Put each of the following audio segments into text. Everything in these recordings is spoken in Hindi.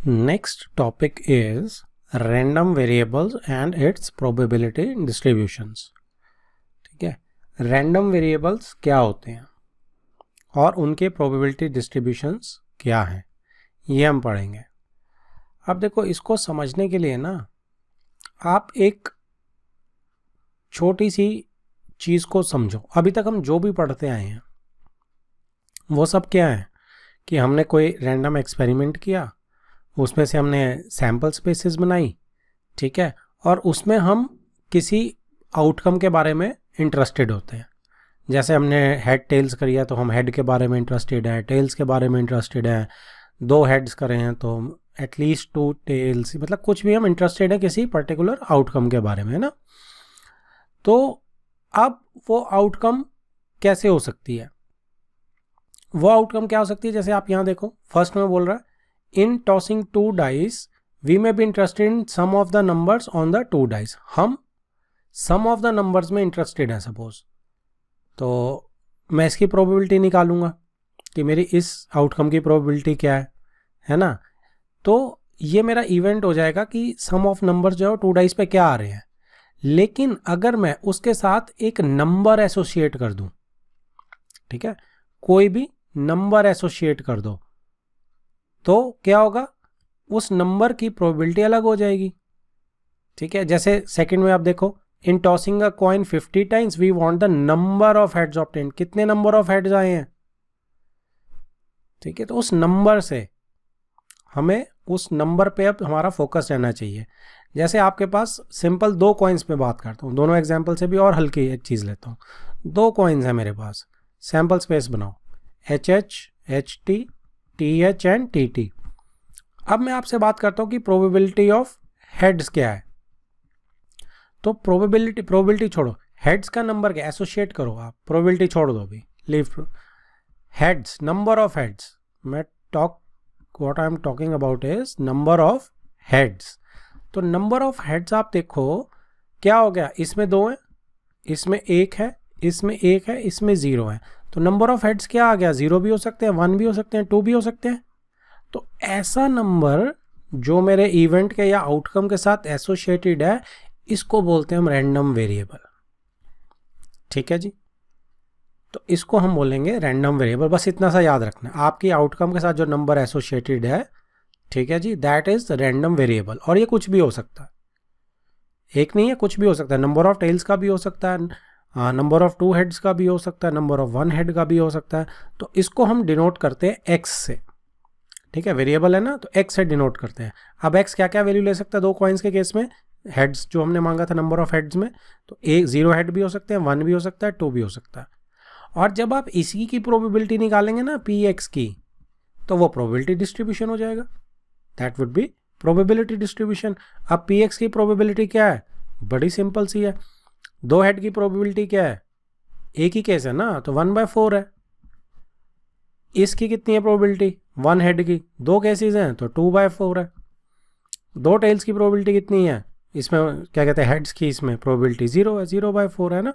Next topic is random variables and its probability distributions. ठीक है, random variables क्या होते हैं और उनके probability distributions क्या हैं, ये हम पढ़ेंगे. अब देखो, इसको समझने के लिए ना आप एक छोटी सी चीज़ को समझो. अभी तक हम जो भी पढ़ते आए हैं वो सब क्या है कि हमने कोई रैंडम एक्सपेरिमेंट किया, उसमें से हमने सैम्पल स्पेसेस बनाई, ठीक है, और उसमें हम किसी आउटकम के बारे में इंटरेस्टेड होते हैं. जैसे हमने हेड टेल्स करी है तो हम हेड के बारे में इंटरेस्टेड हैं, टेल्स के बारे में इंटरेस्टेड हैं, 2 हेड्स करे हैं तो एटलीस्ट 2 टेल्स, मतलब कुछ भी हम इंटरेस्टेड है किसी पर्टिकुलर आउटकम के बारे में, है ना. तो अब वो आउटकम कैसे हो सकती है, वो आउटकम क्या हो सकती है. जैसे आप यहाँ देखो, फर्स्ट में बोल रहा है in tossing 2 dice we may be interested in sum of the numbers on the 2 dice. हम सम ऑफ द नंबर्स में इंटरेस्टेड है सपोज, तो मैं इसकी प्रोबेबिलिटी निकालूंगा कि मेरी इस आउटकम की प्रोबेबिलिटी क्या है ना. तो ये मेरा इवेंट हो जाएगा कि सम ऑफ नंबर्स जो है 2 डाइस पे क्या आ रहे हैं. लेकिन अगर मैं उसके साथ एक नंबर एसोसिएट कर दूं, ठीक है, कोई भी नंबर एसोसिएट कर दो, तो क्या होगा, उस नंबर की प्रोबेबिलिटी अलग हो जाएगी. ठीक है, जैसे सेकंड में आप देखो, in tossing a coin 50 times we want the number of heads obtained. कितने नंबर ऑफ हेड्स आए हैं, ठीक है, तो उस नंबर से हमें उस नंबर पे अब हमारा फोकस रहना चाहिए. जैसे आपके पास सिंपल 2 कॉइन्स पे बात करता हूँ, दोनों एग्जाम्पल से भी और हल्की एक चीज़ लेता हूँ. 2 कॉइन्स है मेरे पास, सैम्पल स्पेस बनाओ, HH, HT, TH and TT. अब मैं आपसे बात करता हूँ कि प्रोबेबिलिटी ऑफ हेड्स क्या है. तो प्रोबेबिलिटी छोड़ो, हेड्स का नंबर क्या, एसोसिएट करो आप, प्रोबेबिलिटी छोड़ दो अभी, leave heads, number of heads. मैं what I am talking about is number of heads. तो नंबर ऑफ हेड्स आप देखो क्या हो गया, इसमें 2 है, इसमें 1 है, इसमें 1 है, इसमें 0 है. तो नंबर ऑफ हेड्स क्या आ गया, 0 भी हो सकते हैं, 1 भी हो सकते हैं, 2 भी हो सकते हैं. तो ऐसा नंबर जो मेरे इवेंट के या आउटकम के साथ एसोसिएटेड है, इसको बोलते हैं हम रैंडम वेरिएबल. ठीक है जी, तो इसको हम बोलेंगे रैंडम वेरिएबल. बस इतना सा याद रखना, आपकी आउटकम के साथ जो नंबर एसोसिएटेड है, ठीक है जी, दैट इज रैंडम वेरिएबल. और ये कुछ भी हो सकता है, एक नहीं है, कुछ भी हो सकता है. नंबर ऑफ टेल्स का भी हो सकता है, नंबर ऑफ 2 हेड्स का भी हो सकता है, नंबर ऑफ 1 हेड का भी हो सकता है. तो इसको हम डिनोट करते हैं x से. ठीक है, वेरिएबल है ना, तो x से डिनोट करते हैं. अब x क्या क्या वैल्यू ले सकता है 2 कॉइन्स के केस में, हेड्स जो हमने मांगा था नंबर ऑफ हेड्स में, तो 0 हेड भी हो सकते हैं, 1 भी हो सकता है, 2 भी हो सकता है. और जब आप इसी की प्रोबेबिलिटी निकालेंगे ना px की, तो वो प्रोबेबिलिटी डिस्ट्रीब्यूशन हो जाएगा. That would be probability distribution. अब px की प्रोबेबिलिटी क्या है, बड़ी सिंपल सी है. 2 हेड की प्रोबेबिलिटी क्या है, एक ही केस है ना, तो 1/4 है. इसकी कितनी है प्रोबेबिलिटी, 1 हेड की, 2 केसेस हैं तो 2/4 है. 2 टेल्स की प्रोबेबिलिटी कितनी है, इसमें क्या कहते हैं हेड्स की, इसमें प्रोबेबिलिटी 0 है, 0/4 है ना.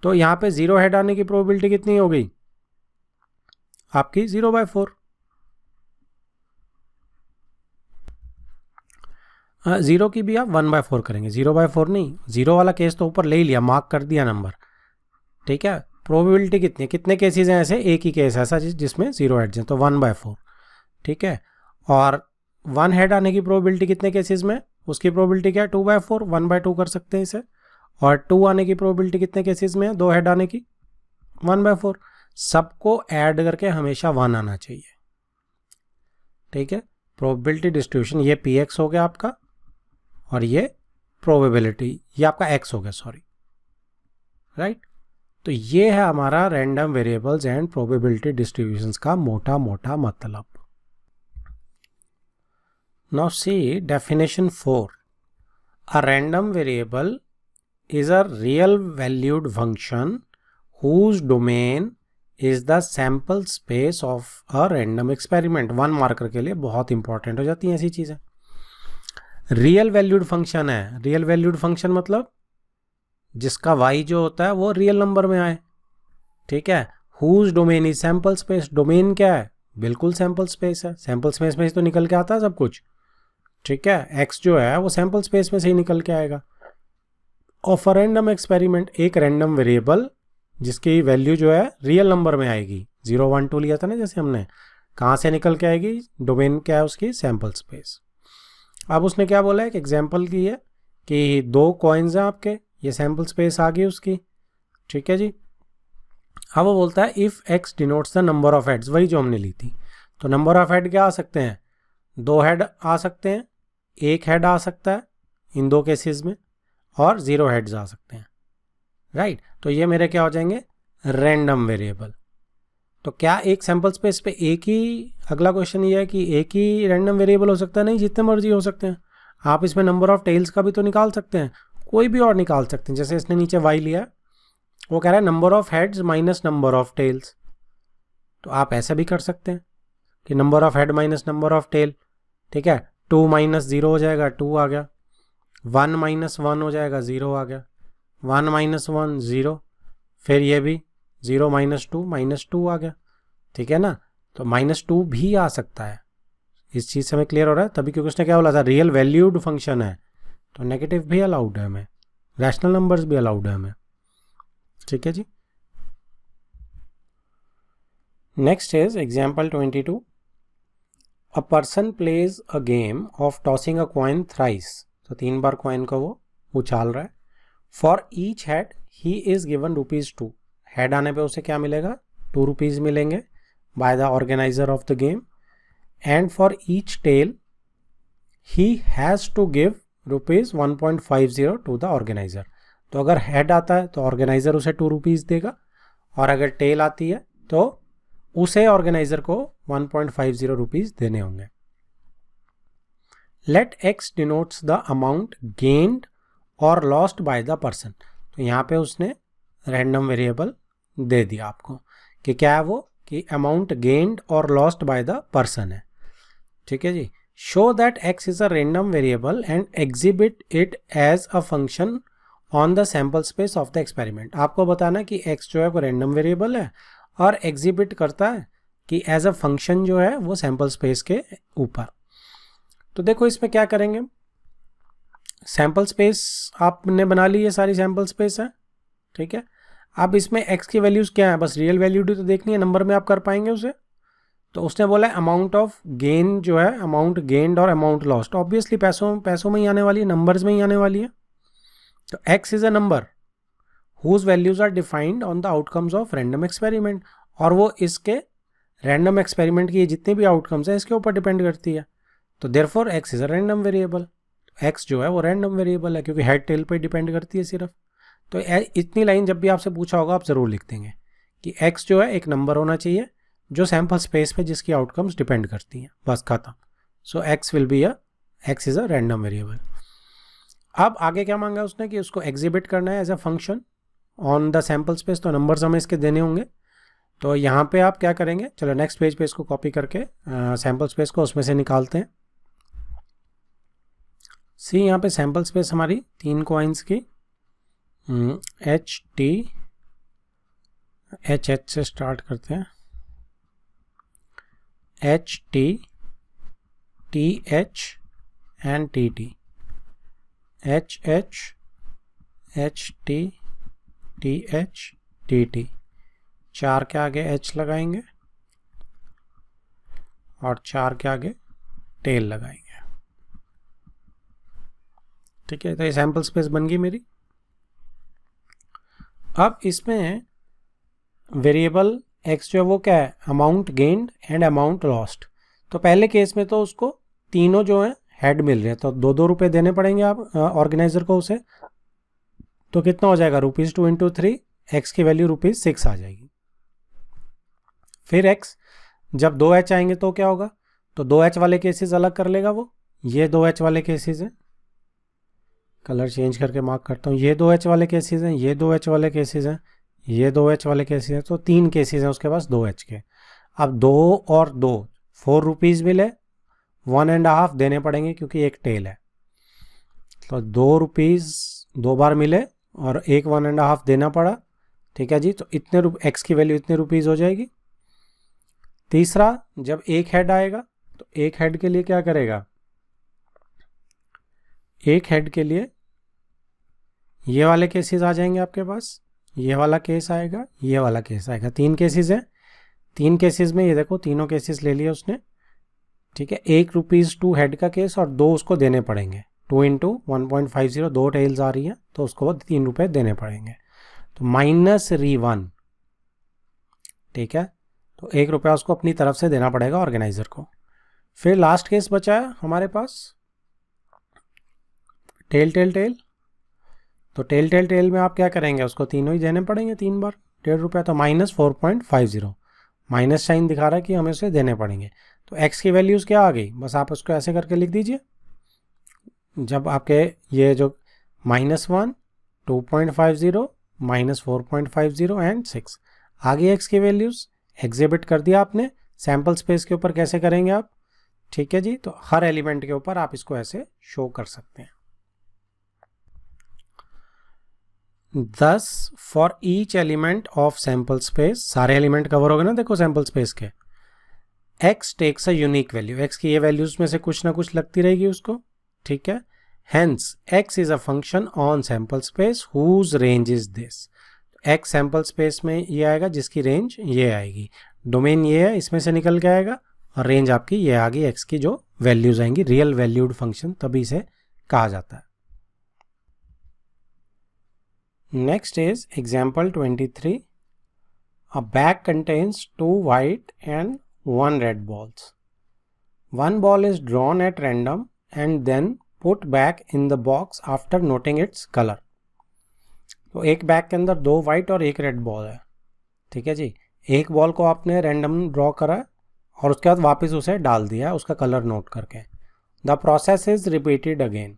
तो यहाँ पे 0 हेड आने की प्रोबेबिलिटी कितनी हो गई आपकी, 0/4. 0 की भी आप 1/4 करेंगे, 0/4 नहीं, 0 वाला केस तो ऊपर ले ही लिया, मार्क कर दिया नंबर. ठीक है, प्रोबेबिलिटी कितनी है, कितने केसेस हैं ऐसे, एक ही केस ऐसा जिसमें 0 हेड्स हैं, तो 1/4. ठीक है, और 1 हेड आने की प्रोबेबिलिटी कितने केसेस में, उसकी प्रोबेबिलिटी क्या है, 2/4, 1/2 कर सकते हैं इसे. और 2 आने की प्रोबेबिलिटी कितने केसेस में है, 2 हेड आने की, 1/4. सबको ऐड करके हमेशा 1 आना चाहिए. ठीक है, प्रोबेबिलिटी डिस्ट्रीब्यूशन, ये px हो गया आपका, और ये प्रोबेबिलिटी, ये आपका x हो गया, सॉरी, राइट. तो ये है हमारा random variables and probability distributions का मोटा मोटा मतलब. Now see definition 4. A random variable is a real valued function whose domain is the sample space of a random experiment. 1 marker के लिए बहुत इंपॉर्टेंट हो जाती हैं ऐसी चीज़ें. रियल वैल्यूड फंक्शन है, रियल वैल्यूड फंक्शन मतलब जिसका y जो होता है वो रियल नंबर में आए. ठीक है, whose domain is sample space, domain क्या है, बिल्कुल सैम्पल स्पेस है, सैम्पल स्पेस में ही तो निकल के आता है सब कुछ, ठीक है। x जो है वो सैम्पल स्पेस में से ही निकल के आएगा। और फॉर रैंडम एक्सपेरिमेंट एक रैंडम वेरिएबल जिसकी वैल्यू जो है रियल नंबर में आएगी, 0 1 2 लिया था ना जैसे हमने, कहाँ से निकल के आएगी, डोमेन क्या है उसकी, सैम्पल स्पेस। अब उसने क्या बोला है, एक एग्जाम्पल की है कि 2 कॉइन्स हैं आपके, ये सैम्पल स्पेस आ गई उसकी, ठीक है जी। अब वो बोलता है if x denotes the number of heads, वही जो हमने ली थी। तो नंबर ऑफ हेड क्या आ सकते हैं, 2 हेड आ सकते हैं, 1 हेड आ सकता है इन 2 केसेस में, और 0 हेड्स आ सकते हैं, राइट। तो ये मेरे क्या हो जाएंगे, रैंडम वेरिएबल। तो क्या एक सैम्पल स्पेस पे एक ही, अगला क्वेश्चन ये है कि एक ही रैंडम वेरिएबल हो सकता है, नहीं, जितने मर्जी हो सकते हैं। आप इसमें नंबर ऑफ टेल्स का भी तो निकाल सकते हैं, कोई भी और निकाल सकते हैं। जैसे इसने नीचे y लिया, वो कह रहा है number of heads minus number of tails, तो आप ऐसा भी कर सकते हैं कि number of head minus number of tail, ठीक है। 2 माइनस 0 हो जाएगा, 2 आ गया, 1 माइनस 1 हो जाएगा, 0 आ गया, 1 माइनस 1 0, फिर ये भी 0 माइनस 2 आ गया, ठीक है ना। तो -2 भी आ सकता है, इस चीज़ से हमें क्लियर हो रहा है तभी, क्योंकि उसने क्या बोला था, रियल वैल्यूड फंक्शन है, तो नेगेटिव भी अलाउड है हमें, रैशनल नंबर्स भी अलाउड है हमें, ठीक है जी। Next is example 22। A person plays a game of tossing a coin thrice, तो 3 बार कॉइन को वो उछाल रहा है। For each head he is given ₹2, head आने पे उसे क्या मिलेगा, ₹2 मिलेंगे by the organiser of the game, and for each tail he has to give ₹1.50 to the organiser. तो अगर हेड आता है तो ऑर्गेनाइजर उसे ₹2 देगा, और अगर टेल आती है तो उसे ऑर्गेनाइजर को ₹1.50 देने होंगे। Let x denotes the amount gained और लॉस्ट बाय द पर्सन, तो यहाँ पे उसने रैंडम वेरिएबल दे दिया आपको कि क्या है वो, कि अमाउंट गेन्ड और लॉस्ट बाय द पर्सन है, ठीक है जी। Show that x is a random variable and exhibit it as a function on the sample space of the experiment. आपको बताना कि x जो है वो रैंडम वेरिएबल है और एग्जिबिट करता है कि एज अ फंक्शन जो है वो सैम्पल स्पेस के ऊपर। तो देखो इसमें क्या करेंगे, सैम्पल स्पेस आपने बना ली, ये सारी सैम्पल स्पेस है, ठीक है। अब इसमें x की वैल्यूज़ क्या है, बस रियल वैल्यू तो देखनी है, नंबर में आप कर पाएंगे उसे। तो उसने बोला है अमाउंट ऑफ गेन जो है, अमाउंट गेन्ड और अमाउंट लॉस्ट, ऑब्वियसली पैसों में ही आने वाली है, नंबर्स में ही आने वाली है। तो x is a number whose values are defined on the outcomes of random experiment, और वो इसके रैंडम एक्सपेरिमेंट की जितने भी आउटकम्स हैं इसके ऊपर डिपेंड करती है। तो therefore x is a random variable, x जो है वो रैंडम वेरिएबल है क्योंकि हेड टेल पे डिपेंड करती है सिर्फ। तो इतनी लाइन जब भी आपसे पूछा होगा आप ज़रूर लिख देंगे कि x जो है एक नंबर होना चाहिए जो सैम्पल स्पेस पे जिसकी आउटकम्स डिपेंड करती हैं, बस खत्म। सो x will be x is a random variable. अब आगे क्या मांगा उसने कि उसको एग्जिबिट करना है as a function on the sample space, तो नंबर्स हमें इसके देने होंगे। तो यहाँ पे आप क्या करेंगे, चलो नेक्स्ट पेज पे इसको कॉपी करके सैम्पल स्पेस को उसमें से निकालते हैं। सी यहाँ पे सैम्पल स्पेस हमारी 3 कॉइन्स की, एच से स्टार्ट करते हैं, HT TH and TT, HH HT TH TT, 4 के आगे H लगाएंगे और 4 के आगे टेल लगाएंगे, ठीक है। तो ये सैम्पल स्पेस बन गई मेरी। अब इसमें वेरिएबल x जो है वो क्या है, amount gained and amount lost. तो पहले केस में तो उसको तीनों जो है हेड मिल रहे हैं, तो ₹2 देने पड़ेंगे आप ऑर्गेनाइजर को उसे। तो कितना हो जाएगा, ₹2 × 3, x की वैल्यू ₹6 आ जाएगी। फिर x जब 2h आएंगे तो क्या होगा, तो 2h वाले केसेस अलग कर लेगा वो, ये 2h वाले केसेस हैं, कलर चेंज करके मार्क करता हूँ, ये 2h वाले केसेस हैं, ये 2h वाले केसेस हैं, ये 2h वाले केसेस हैं, तो 3 केसेस हैं उसके पास 2h के। अब 2 और 2 ₹4 मिले, 1.5 देने पड़ेंगे क्योंकि एक टेल है, तो ₹2 2 बार मिले और एक 1.5 देना पड़ा, ठीक है जी। तो इतने x की वैल्यू इतने ₹, हो जाएगी। तीसरा, जब एक हेड आएगा तो एक हेड के लिए क्या करेगा, एक हेड के लिए ये वाले केसेस आ जाएंगे आपके पास, ये वाला केस आएगा, ये वाला केस आएगा, 3 केसेस है। 3 केसेस में ये देखो तीनों केसेस ले लिए उसने, ठीक है। ₹1 हेड का केस और 2 उसको देने पड़ेंगे, 2 इंटू 1.50, 2 टेल्स आ रही हैं तो उसको ₹3 देने पड़ेंगे, तो -1, ठीक है। तो ₹1 उसको अपनी तरफ से देना पड़ेगा ऑर्गेनाइजर को। फिर लास्ट केस बचा है हमारे पास टेल टेल टेल, तो टेल टेल टेल में आप क्या करेंगे, उसको तीनों ही देने पड़ेंगे 3 बार ₹1.5, तो -4.50, माइनस साइन दिखा रहा है कि हमें उसे देने पड़ेंगे। तो x की वैल्यूज़ क्या आ गई, बस आप उसको ऐसे करके लिख दीजिए। जब आपके ये जो -1, 2.50, -4.50 एंड 6 आ गई x की वैल्यूज़, एग्जिबिट कर दिया आपने। सैम्पल स्पेस के ऊपर कैसे करेंगे आप, ठीक है जी, तो हर एलिमेंट के ऊपर आप इसको ऐसे शो कर सकते हैं। Thus for each element of sample space, सारे एलिमेंट कवर हो गए ना देखो सैम्पल स्पेस के, x takes a unique value, x की ये वैल्यूज में से कुछ ना कुछ लगती रहेगी उसको, ठीक है। Hence x is a function on sample space whose range is this, x sample space में ये आएगा जिसकी रेंज ये आएगी, डोमेन ये है इसमें से निकल के आएगा, और रेंज आपकी ये आ गई x की जो वैल्यूज आएंगी, रियल वैल्यूड फंक्शन तभी इसे कहा जाता है। Next is example 23. A bag contains 2 white and 1 red balls. One ball is drawn at random and then put back in the box after noting its color. तो एक बैग के अंदर 2 वाइट और 1 रेड बॉल है, ठीक है जी। एक बॉल को आपने रैंडम ड्रॉ करा और उसके बाद वापस उसे डाल दिया उसका कलर नोट करके। The process is repeated again,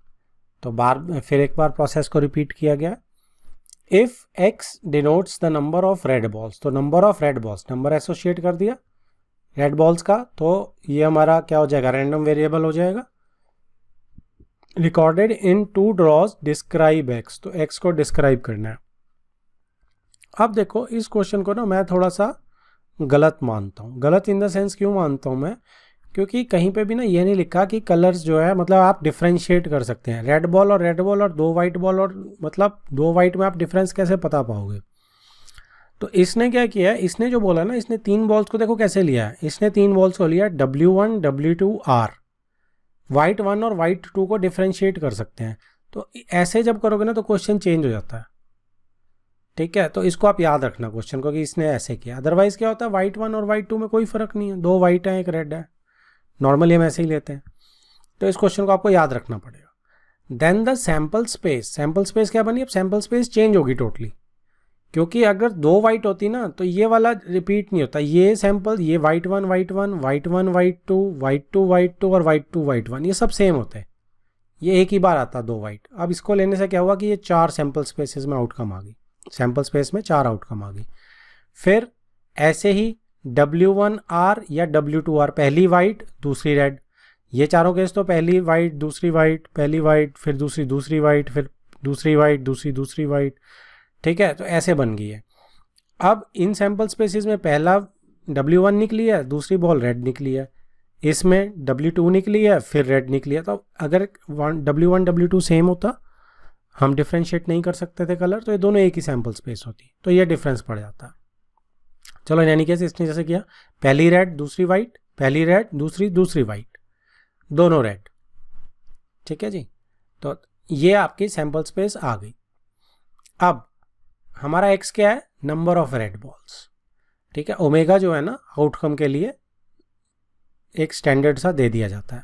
तो फिर एक बार प्रोसेस को रिपीट किया गया। If x denotes the number of red balls, तो number of red balls, number associate कर दिया रेड बॉल्स का, तो ये हमारा क्या हो जाएगा, रैंडम वेरिएबल हो जाएगा। Recorded in 2 draws describe x, तो x को डिस्क्राइब करना है। अब देखो इस क्वेश्चन को ना मैं थोड़ा सा गलत मानता हूँ। गलत इन द सेंस क्यों मानता हूँ मैं, क्योंकि कहीं पे भी ना ये नहीं लिखा कि कलर्स जो है मतलब आप डिफ्रेंशिएट कर सकते हैं, रेड बॉल और रेड बॉल और 2 वाइट बॉल, और मतलब 2 वाइट में आप डिफरेंस कैसे पता पाओगे। तो इसने क्या किया है, इसने जो बोला ना, इसने 3 बॉल्स को देखो कैसे लिया है, इसने 3 बॉल्स को लिया W1 W2 R, वाइट 1 और वाइट 2 को डिफ्रेंशिएट कर सकते हैं। तो ऐसे जब करोगे ना तो क्वेश्चन चेंज हो जाता है, ठीक है। तो इसको आप याद रखना क्वेश्चन को कि इसने ऐसे किया, अदरवाइज क्या होता है वाइट 1 और वाइट 2 में कोई फर्क नहीं है, 2 वाइट है 1 रेड है, नॉर्मली हम ऐसे ही लेते हैं। तो इस क्वेश्चन को आपको याद रखना पड़ेगा। Then the sample space, sample space क्या बनी, अब सैम्पल स्पेस चेंज होगी टोटली, क्योंकि अगर 2 वाइट होती ना तो ये वाला रिपीट नहीं होता, ये सैम्पल, ये white 1 white 1, white 1 white 2, white 2 white 2 और वाइट 2 वाइट 1, ये सब सेम होते हैं, ये एक ही बार आता 2 वाइट। अब इसको लेने से क्या हुआ कि ये 4 सैम्पल स्पेसेस में आउटकम आ गई, सैम्पल स्पेस में 4 आउटकम आ गई। फिर ऐसे ही W1R या W2R, पहली वाइट दूसरी रेड, ये चारों केस तो पहली वाइट दूसरी वाइट, पहली वाइट फिर दूसरी वाइट, फिर दूसरी वाइट दूसरी वाइट, ठीक है। तो ऐसे बन गई है। अब इन सैम्पल स्पेसिस में पहला W1 निकली है, दूसरी बॉल रेड निकली है, इसमें W2 निकली है, फिर रेड निकली है। तो अगर W1 W2 सेम होता, हम डिफ्रेंशिएट नहीं कर सकते थे कलर, तो ये दोनों एक ही सैम्पल स्पेस होती, तो ये डिफरेंस पड़ जाता। चलो यानी कि इसने जैसे किया, पहली रेड दूसरी वाइट, पहली रेड दूसरी वाइट, दोनों रेड, ठीक है जी। तो ये आपकी सैम्पल स्पेस आ गई। अब हमारा x क्या है, नंबर ऑफ रेड बॉल्स, ठीक है। ओमेगा जो है ना आउटकम के लिए एक स्टैंडर्ड सा दे दिया जाता है,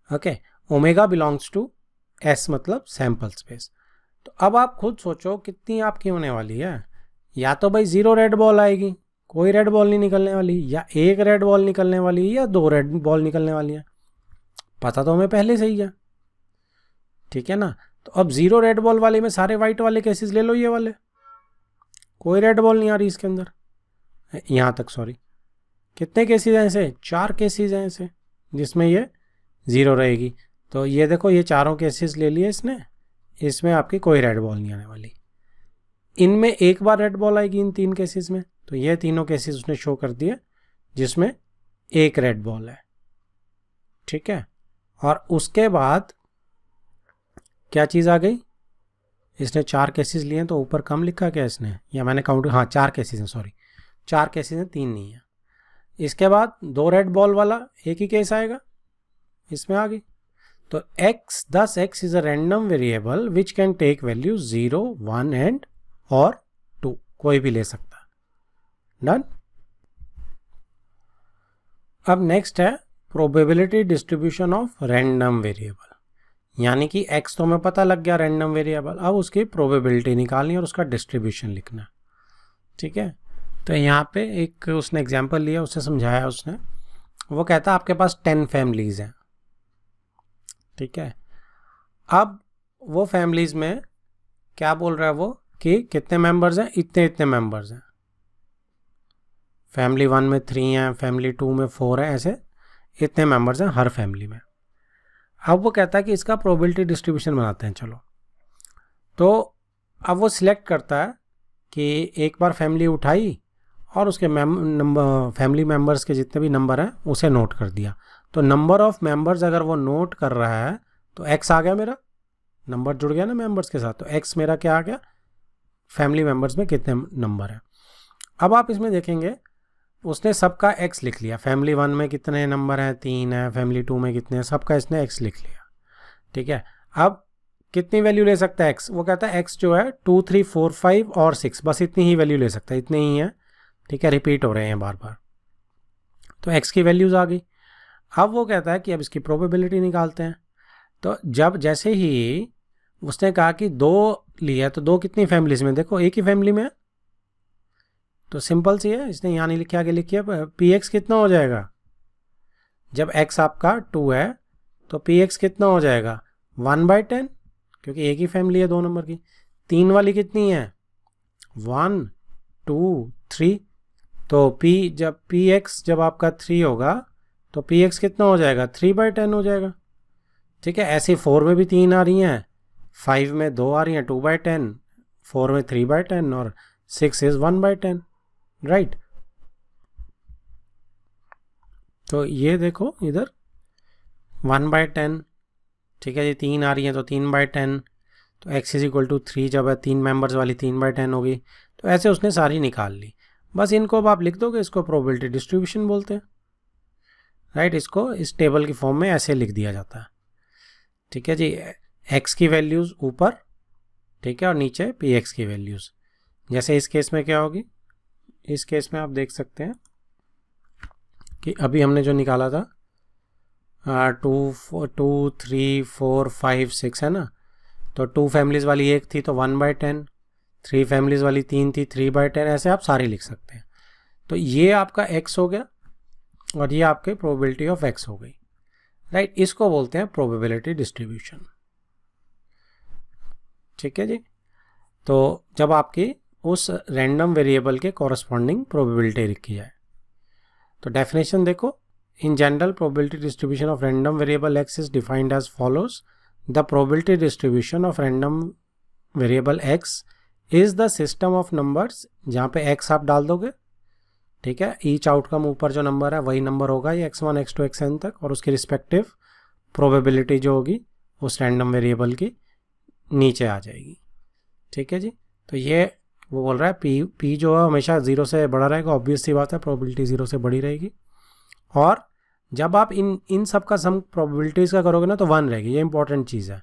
okay. Omega belongs to s मतलब सैम्पल स्पेस। तो अब आप खुद सोचो कितनी आपकी होने वाली है, या तो भाई 0 रेड बॉल आएगी, कोई रेड बॉल नहीं निकलने वाली, या 1 रेड बॉल निकलने वाली है, या 2 रेड बॉल निकलने वाली है, पता तो हमें पहले से ही है, ठीक है ना। तो अब 0 रेड बॉल वाले में सारे वाइट वाले केसेस ले लो, ये वाले कोई रेड बॉल नहीं आ रही इसके अंदर, यहाँ तक सॉरी, कितने केसेस हैं ऐसे, 4 केसेस हैं ऐसे जिसमें ये 0 रहेगी। तो ये देखो ये चारों केसेस ले लिए इसने, इसमें आपकी कोई रेड बॉल नहीं आने वाली, इनमें एक बार रेड बॉल आएगी इन 3 केसेस में। तो ये तीनों केसेस उसने शो कर दिए जिसमें एक रेड बॉल है, ठीक है। और उसके बाद क्या चीज़ आ गई, इसने 4 केसेस लिए हैं, तो ऊपर कम लिखा क्या इसने, या मैंने काउंट, हाँ 4 केसेस हैं, सॉरी 4 केसेस हैं, 3 नहीं है। इसके बाद 2 रेड बॉल वाला एक ही केस आएगा, इसमें आ गई। तो x, thus x is a random variable which can take value 0, 1 and और 2, कोई भी ले सकता है। डन। अब नेक्स्ट है probability distribution of random variable, यानी कि x तो हमें पता लग गया रैंडम वेरिएबल, अब उसकी प्रोबेबिलिटी निकालनी और उसका डिस्ट्रीब्यूशन लिखना, ठीक है। तो यहाँ पे एक उसने एग्जांपल लिया, उससे समझाया उसने। वो कहता है आपके पास 10 फैमिलीज हैं, ठीक है। अब वो फैमिलीज में क्या बोल रहा है वो, कि कितने मेंबर्स हैं, इतने इतने मेंबर्स हैं। फैमिली 1 में 3 हैं, फैमिली 2 में 4 है, ऐसे इतने मेंबर्स हैं हर फैमिली में। अब वो कहता है कि इसका प्रोबेबिलिटी डिस्ट्रीब्यूशन बनाते हैं, चलो। तो अब वो सिलेक्ट करता है कि एक बार फैमिली उठाई और उसके फैमिली मेंबर्स के जितने भी नंबर हैं उसे नोट कर दिया। तो नंबर ऑफ मेंबर्स अगर वो नोट कर रहा है तो x आ गया, मेरा नंबर जुड़ गया ना मेंबर्स के साथ, तो x मेरा क्या आ गया, फैमिली मेंबर्स में कितने नंबर हैं। अब आप इसमें देखेंगे उसने सबका x लिख लिया, फैमिली 1 में कितने नंबर हैं, 3 है, फैमिली 2 में कितने हैं, सबका इसने x लिख लिया, ठीक है। अब कितनी वैल्यू ले सकता है x, वो कहता है x जो है 2, 3, 4, 5 और 6, बस इतनी ही वैल्यू ले सकता है, इतने ही है, ठीक है, रिपीट हो रहे हैं बार बार। तो x की वैल्यूज आ गई। अब वो कहता है कि अब इसकी प्रोबेबिलिटी निकालते हैं। तो जब जैसे ही उसने कहा कि 2 लिया, तो 2 कितनी फैमिलीज में, देखो एक ही फैमिली में है, तो सिंपल सी है, इसने यहाँ नहीं लिखा, आगे लिखिए px कितना हो जाएगा, जब x आपका 2 है तो px कितना हो जाएगा 1/10, क्योंकि एक ही फैमिली है 2 नंबर की। 3 वाली कितनी है 1, 2, 3, तो जब px जब आपका 3 होगा तो px कितना हो जाएगा 3/10 हो जाएगा, ठीक है। ऐसे 4 में भी 3 आ रही हैं, 5 में 2 आ रही हैं 2/10, 4 में 3/10 और 6 इज 1/10, राइट। तो ये देखो इधर 1/10, ठीक है जी, 3 आ रही हैं तो 3/10, तो x इज इक्वल टू 3 जब है 3 मेंबर्स वाली 3/10 होगी। तो ऐसे उसने सारी निकाल ली। बस इनको अब आप लिख दोगे, इसको प्रोबेबिलिटी डिस्ट्रीब्यूशन बोलते हैं, राइट। इसको इस टेबल की फॉर्म में ऐसे लिख दिया जाता है, ठीक है जी। x की वैल्यूज़ ऊपर, ठीक है, और नीचे px की वैल्यूज़। जैसे इस केस में क्या होगी, इस केस में आप देख सकते हैं कि अभी हमने जो निकाला था 2, 3, 4, 5, 6 है ना, तो 2 फैमिलीज़ वाली एक थी तो 1/10, 3 फैमिलीज़ वाली 3 थी 3/10, ऐसे आप सारी लिख सकते हैं। तो ये आपका x हो गया और ये आपके प्रोबेबिलिटी ऑफ x हो गई, राइट। इसको बोलते हैं प्रोबेबिलिटी डिस्ट्रीब्यूशन, ठीक है जी। तो जब आपकी उस रैंडम वेरिएबल के कॉरस्पॉन्डिंग प्रोबेबिलिटी लिखी जाए, तो डेफिनेशन देखो, in general probability distribution of random variable x is defined as follows, the probability distribution of random variable x is the system of numbers, जहाँ पे x आप डाल दोगे, ठीक है, ईच आउटकम ऊपर जो नंबर है वही नंबर होगा, ये x1, x2, xn तक, और उसकी रिस्पेक्टिव प्रोबेबिलिटी जो होगी उस रैंडम वेरिएबल की नीचे आ जाएगी, ठीक है जी। तो ये वो बोल रहा है p जो है हमेशा 0 से बड़ा रहेगा, ऑब्वियस सी बात है, प्रोबेबिलिटी 0 से बड़ी रहेगी। और जब आप इन सब का सम प्रोबेबिलिटीज़ का करोगे ना तो 1 रहेगी, ये इंपॉर्टेंट चीज़ है,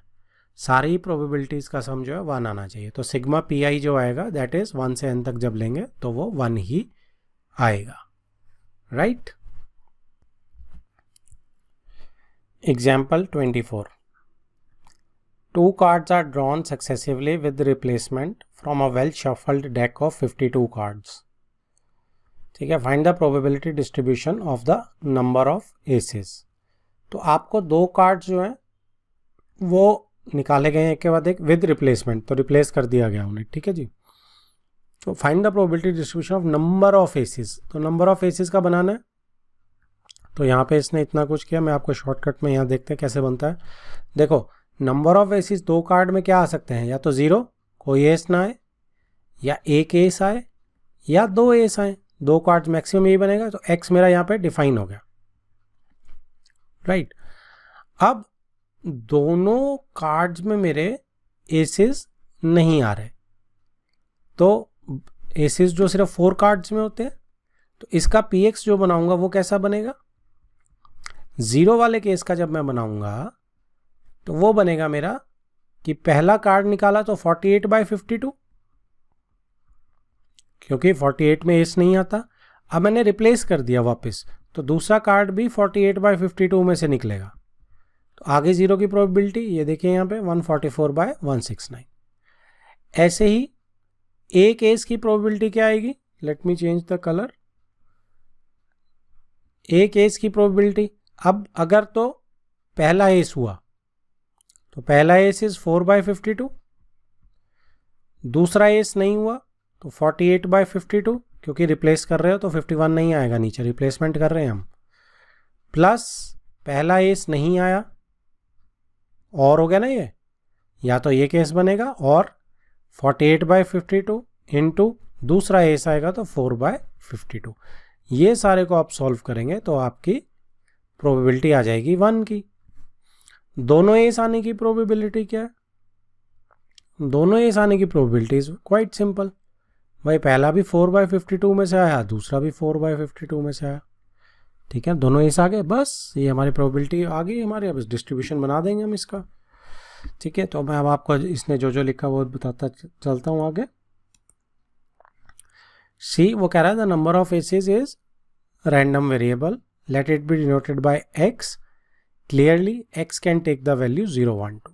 सारी प्रोबेबिलिटीज़ का सम जो है 1 आना चाहिए। तो सिग्मा pi जो आएगा दैट इज़ 1 से n तक जब लेंगे तो वो 1 ही आएगा, right. Example 24, 2 cards are drawn successively with the replacement from a well shuffled deck of 52 cards, ठीक है। Find the probability distribution of the number of aces. तो आपको 2 कार्ड्स जो हैं वो निकाले गए हैं एक के बाद एक विद रिप्लेसमेंट, तो रिप्लेस कर दिया गया उन्हें, ठीक है जी। तो find the probability distribution of number of aces, तो नंबर ऑफ एसेस का बनाना है। तो यहाँ पे इसने इतना कुछ किया, मैं आपको शॉर्टकट में यहाँ देखते हैं कैसे बनता है। देखो नंबर ऑफ एसेस 2 कार्ड में क्या आ सकते हैं, या तो 0 कोई एस ना आए, या एक एस आए, या 2 एस आए, 2 कार्ड्स मैक्सिमम यही बनेगा। तो x मेरा यहाँ पे डिफाइन हो गया, राइट। अब दोनों कार्ड्स में मेरे एसेस नहीं आ रहे, तो एसेस जो सिर्फ 4 कार्ड्स में होते हैं, तो इसका px जो बनाऊंगा वो कैसा बनेगा, 0 वाले केस का जब मैं बनाऊंगा तो वो बनेगा मेरा कि पहला कार्ड निकाला तो 48/52, क्योंकि 48 में एस नहीं आता। अब मैंने रिप्लेस कर दिया वापस, तो दूसरा कार्ड भी 48/52 में से निकलेगा। तो आगे 0 की प्रोबेबिलिटी ये देखिए यहाँ पे 144/169। ऐसे ही एक एस की प्रोबेबिलिटी क्या आएगी, let me change the colour. एक एस की प्रोबेबिलिटी, अब अगर तो पहला एस हुआ तो पहला एस इज 4/52, दूसरा एस नहीं हुआ तो 48/52, क्योंकि रिप्लेस कर रहे हो तो 51 नहीं आएगा, नीचे रिप्लेसमेंट कर रहे हैं हम, प्लस पहला एस नहीं आया और हो गया ना ये, या तो ये केस बनेगा और 48/52 इंटू दूसरा एस आएगा तो 4/52। ये सारे को आप सॉल्व करेंगे तो आपकी प्रोबेबिलिटी आ जाएगी 1 की। दोनों एस आने की प्रोबेबिलिटी क्या है, दोनों एस आने की प्रोबेबिलिटी इज क्वाइट सिंपल। भाई पहला भी 4/52 में से आया, दूसरा भी 4/52 में से आया, ठीक है, दोनों एस आ गए, बस ये हमारी प्रोबेबिलिटी आ गई हमारी। अब डिस्ट्रीब्यूशन बना देंगे हम इसका, ठीक है। तो मैं अब आपको इसने जो जो लिखा वो बताता चलता हूँ आगे। सी वो कह रहा है the number of aces is random variable, let it be denoted by x, clearly x can take the value 0, 1, 2.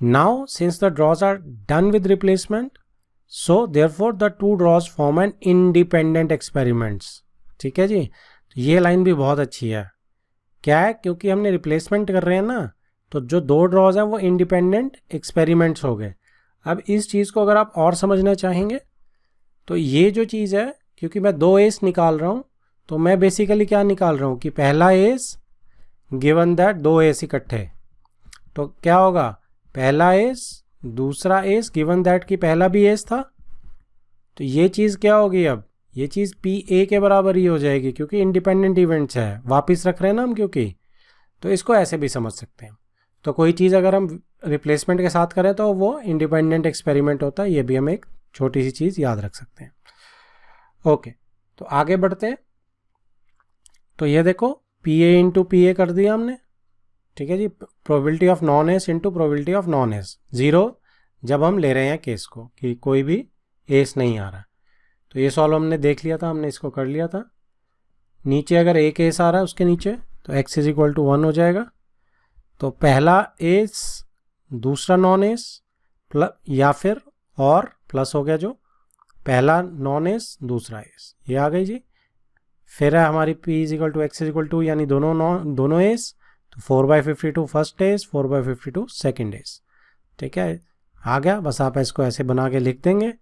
Now since the draws are done with replacement, so therefore the two draws form an independent experiments। ठीक है जी, तो ये लाइन भी बहुत अच्छी है। क्या है, क्योंकि हमने रिप्लेसमेंट कर रहे हैं ना, तो जो दो ड्रॉज हैं वो इंडिपेंडेंट एक्सपेरिमेंट्स हो गए। अब इस चीज़ को अगर आप और समझना चाहेंगे तो ये जो चीज़ है, क्योंकि मैं 2 एस निकाल रहा हूँ, तो मैं बेसिकली क्या निकाल रहा हूँ कि पहला एस गिवन दैट 2 एस इकट्ठे, तो क्या होगा, पहला एस दूसरा एस गिवन दैट कि पहला भी एस था, तो ये चीज़ क्या होगी, अब ये चीज़ पी ए के बराबर ही हो जाएगी, क्योंकि इंडिपेंडेंट इवेंट्स है, वापस रख रहे हैं ना हम, क्योंकि तो इसको ऐसे भी समझ सकते हैं। तो कोई चीज़ अगर हम रिप्लेसमेंट के साथ करें तो वो इंडिपेंडेंट एक्सपेरिमेंट होता है, ये भी हम एक छोटी सी चीज़ याद रख सकते हैं। ओके, तो आगे बढ़ते हैं। तो ये देखो P A into P A कर दिया हमने, ठीक है जी, probability of non S into probability of non S, 0 जब हम ले रहे हैं केस को कि कोई भी एस नहीं आ रहा। तो ये सॉल्व हमने देख लिया था, हमने इसको कर लिया था। नीचे अगर एक एस आ रहा है उसके नीचे तो x इज इक्वल टू 1 हो जाएगा। तो पहला एस दूसरा नॉन एस प्लस, या फिर और प्लस हो गया, जो पहला नॉन एस दूसरा एस, ये आ गई जी। फिर है हमारी p is equal to x is equal to, यानी दोनों एस, तो 4/52 फर्स्ट एस, 4/52 सेकेंड एस, ठीक है, आ गया। बस आप इसको ऐसे बना के लिख देंगे,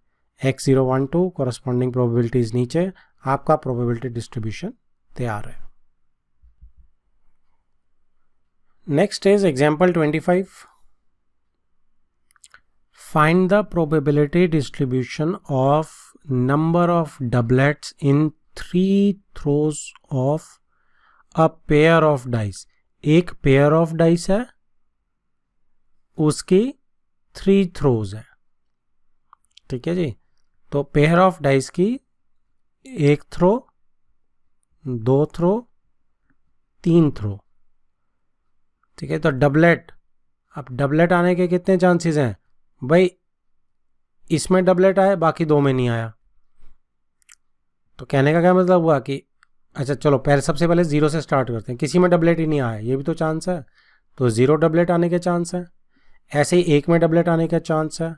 x0, 1, 2 कॉरस्पॉन्डिंग प्रोबेबिलिटीज नीचे, आपका प्रोबेबिलिटी डिस्ट्रीब्यूशन तैयार है। Next is example 25। Find the probability distribution of number of doublets in 3 throws of a pair of dice. एक पेयर ऑफ डाइस है, उसकी 3 थ्रोज है, ठीक है जी। तो पेयर ऑफ डाइस की 1 थ्रो, 2 थ्रो, 3 थ्रो, ठीक है। तो डबलेट, अब डबलेट आने के कितने चांसेस हैं भाई, इसमें डबलेट आया बाकी 2 में नहीं आया, तो कहने का क्या मतलब हुआ कि अच्छा चलो पहले सबसे पहले 0 से स्टार्ट करते हैं, किसी में डबलेट ही नहीं आया, ये भी तो चांस है, तो 0 डबलेट आने के चांस है, ऐसे ही 1 में डबलेट आने का चांस है,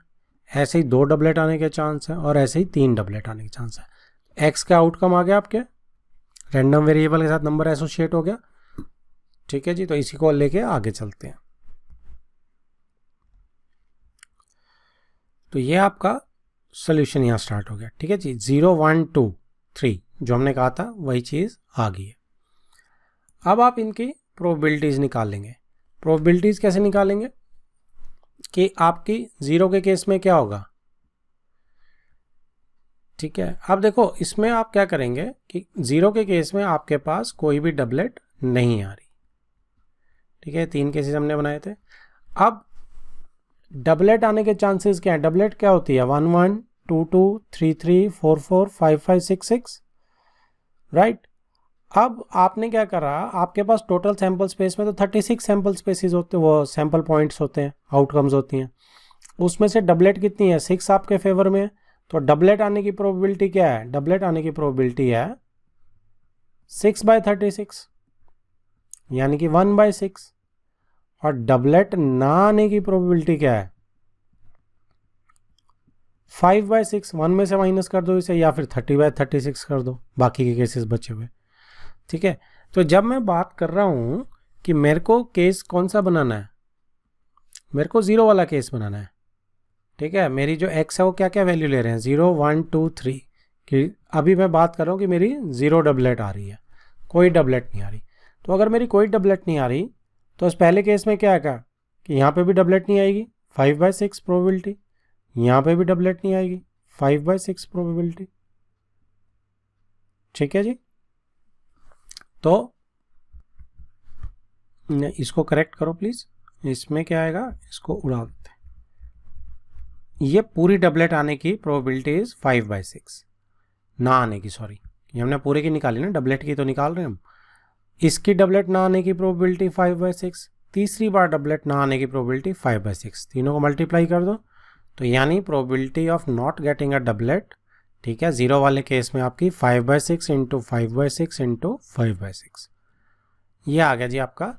ऐसे ही 2 डबलेट आने के चांस है, और ऐसे ही 3 डबलेट आने के चांस है। एक्स का आउटकम आ गया आपके, रैंडम वेरिएबल के साथ नंबर एसोसिएट हो गया, ठीक है जी। तो इसी को लेके आगे चलते हैं। तो ये आपका सोल्यूशन यहाँ स्टार्ट हो गया, ठीक है जी। 0, 1, 2, 3 जो हमने कहा था वही चीज़ आ गई है। अब आप इनकी प्रोबेबिलिटीज़ निकालेंगे। प्रोबेबिलिटीज़ कैसे निकालेंगे कि आपकी 0 के केस में क्या होगा, ठीक है। अब देखो इसमें आप क्या करेंगे कि 0 के केस में आपके पास कोई भी डबलेट नहीं आ रही, ठीक है, 3 केसेस हमने बनाए थे। अब डबलेट आने के चांसेस क्या है? डबलेट क्या होती है? 1 1 2 2 3 3 4 4 5 5 6 6, राइट। अब आपने क्या करा, आपके पास टोटल सैंपल स्पेस में तो 36 सैंपल स्पेसिस होते हैं, वो सैंपल पॉइंट्स होते हैं, आउटकम्स होती हैं। उसमें से डबलेट कितनी है? 6 आपके फेवर में है। तो डबलेट आने की प्रोबेबिलिटी क्या है? डबलेट आने की प्रोबेबिलिटी है 6/36, यानी कि 1/6। और डबलेट ना आने की प्रोबेबिलिटी क्या है? 5/6। 1 में से माइनस कर दो इसे, या फिर 30/36 कर दो, बाकी के केसेस बचे हुए। ठीक है, तो जब मैं बात कर रहा हूं कि मेरे को केस कौन सा बनाना है, मेरे को 0 वाला केस बनाना है। ठीक है, मेरी जो x है वो क्या क्या वैल्यू ले रहे हैं? 0 1 2 3, कि अभी मैं बात कर रहा हूँ कि मेरी 0 डबलेट आ रही है, कोई डबलेट नहीं आ रही। तो अगर मेरी कोई डबलेट नहीं आ रही तो इस पहले केस में क्या है कि यहाँ पे भी डबलेट नहीं आएगी, 5/6 प्रोबेबिलिटी। यहाँ पे भी डबलेट नहीं आएगी, 5/6 प्रोबेबिलिटी। ठीक है जी, तो इसको करेक्ट करो प्लीज। इसमें क्या आएगा, इसको उड़ा देते हैं। ये पूरी डबलेट आने की प्रोबेबिलिटी इज 5/6, ना आने की, सॉरी, ये हमने पूरे की निकाली ना, डबलेट की तो निकाल रहे हैं हम। इसकी डबलेट ना आने की प्रोबेबिलिटी 5/6, तीसरी बार डबलेट ना आने की प्रोबेबिलिटी 5/6, तीनों को मल्टीप्लाई कर दो तो यानी probability of not getting a doublet, ठीक है, 0 वाले केस में आपकी 5/6 इंटू 5/6 इंटू 5/6। ये आ गया जी आपका,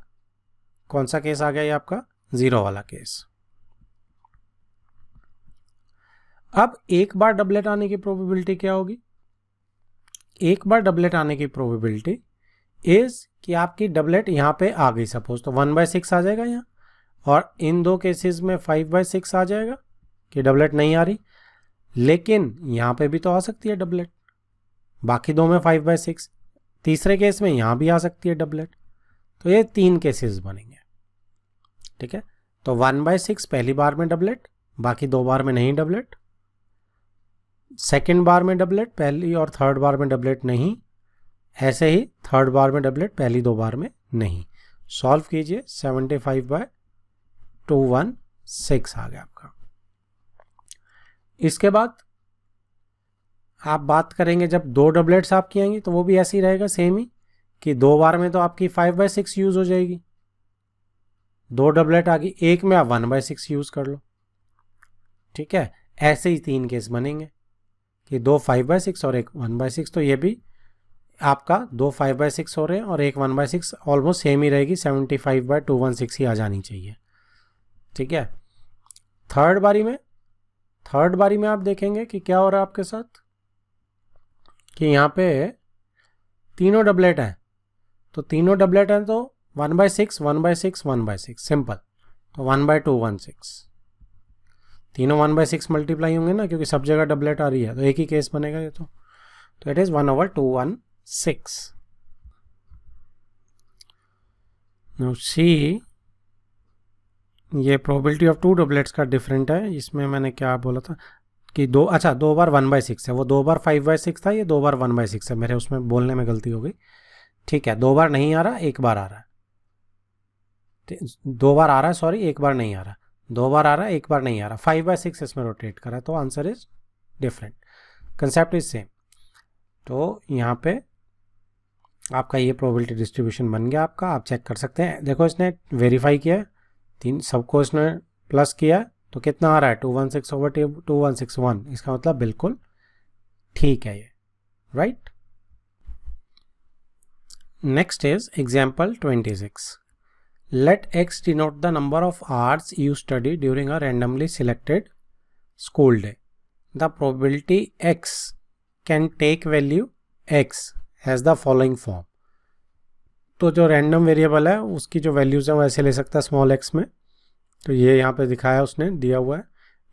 कौन सा केस आ गया? ये आपका 0 वाला केस। अब एक बार डबलेट आने की प्रोबेबिलिटी क्या होगी? एक बार डबलेट आने की प्रोबेबिलिटी इज कि आपकी डबलेट यहाँ पे आ गई, सपोज तो 1/6 आ जाएगा यहाँ, और इन दो केसेस में 5/6 आ जाएगा कि डबलेट नहीं आ रही। लेकिन यहाँ पे भी तो आ सकती है डबलेट, बाकी दो में 5/6, तीसरे केस में यहाँ भी आ सकती है डबलेट। तो ये 3 केसेस बनेंगे। ठीक है, तो 1/6 पहली बार में डबलेट, बाकी 2 बार में नहीं डबलेट। सेकेंड बार में डबलेट, पहली और थर्ड बार में डबलेट नहीं। ऐसे ही थर्ड बार में डबलेट, पहली 2 बार में नहीं। सॉल्व कीजिए, 75/216 आ गया आपका। इसके बाद आप बात करेंगे जब 2 डबलेट्स आपकी आएंगी तो वो भी ऐसे ही रहेगा, सेम ही, कि 2 बार में तो आपकी 5/6 यूज हो जाएगी। 2 डबलेट आ गई, एक में आप 1/6 यूज कर लो। ठीक है, ऐसे ही 3 केस बनेंगे कि 2 5/6 और एक 1/6। तो ये भी आपका 2 5/6 हो रहे हैं और एक 1/6, ऑलमोस्ट सेम ही रहेगी, 75/216 ही आ जानी चाहिए। ठीक है, थर्ड बारी में आप देखेंगे कि क्या हो रहा है आपके साथ, कि यहाँ पे तीनों डबलेट हैं। तो तीनों डबलेट हैं तो 1/6 1/6 1/6, सिंपल। तो 1/216, तीनों 1/6 मल्टीप्लाई होंगे ना, क्योंकि सब जगह डबलेट आ रही है, तो एक ही केस बनेगा ये। तो इट इज 1/216। नाउ सी, ये प्रोबेबिलिटी ऑफ 2 डबलेट्स का डिफरेंट है। इसमें मैंने क्या बोला था कि 2 बार 1/6 है, वो 2 बार 5/6 था, ये 2 बार 1/6 है। मेरे उसमें बोलने में गलती हो गई। ठीक है, 2 बार नहीं आ रहा, 1 बार आ रहा है। 2 बार आ रहा है, सॉरी, 1 बार नहीं आ रहा। 2 बार आ रहा है, 1 बार नहीं आ रहा। 5/6 इसमें रोटेट करा है, तो answer is different, concept is same. तो यहाँ पे आपका ये प्रोबेबिलिटी डिस्ट्रीब्यूशन बन गया आपका। आप चेक कर सकते हैं, देखो इसने वेरीफाई किया है, 3 सबको इसने प्लस किया है, तो कितना आ रहा है? 216/2161। इसका मतलब बिल्कुल ठीक है ये, right. Next is example 26। Let x denote the number of hours you study during a randomly selected school day. The probability x can take value x has the following form. तो जो रैंडम वेरिएबल है उसकी जो वैल्यूज है वो ऐसे ले सकता है स्मॉल x में। तो ये यहाँ पे दिखाया उसने, दिया हुआ है,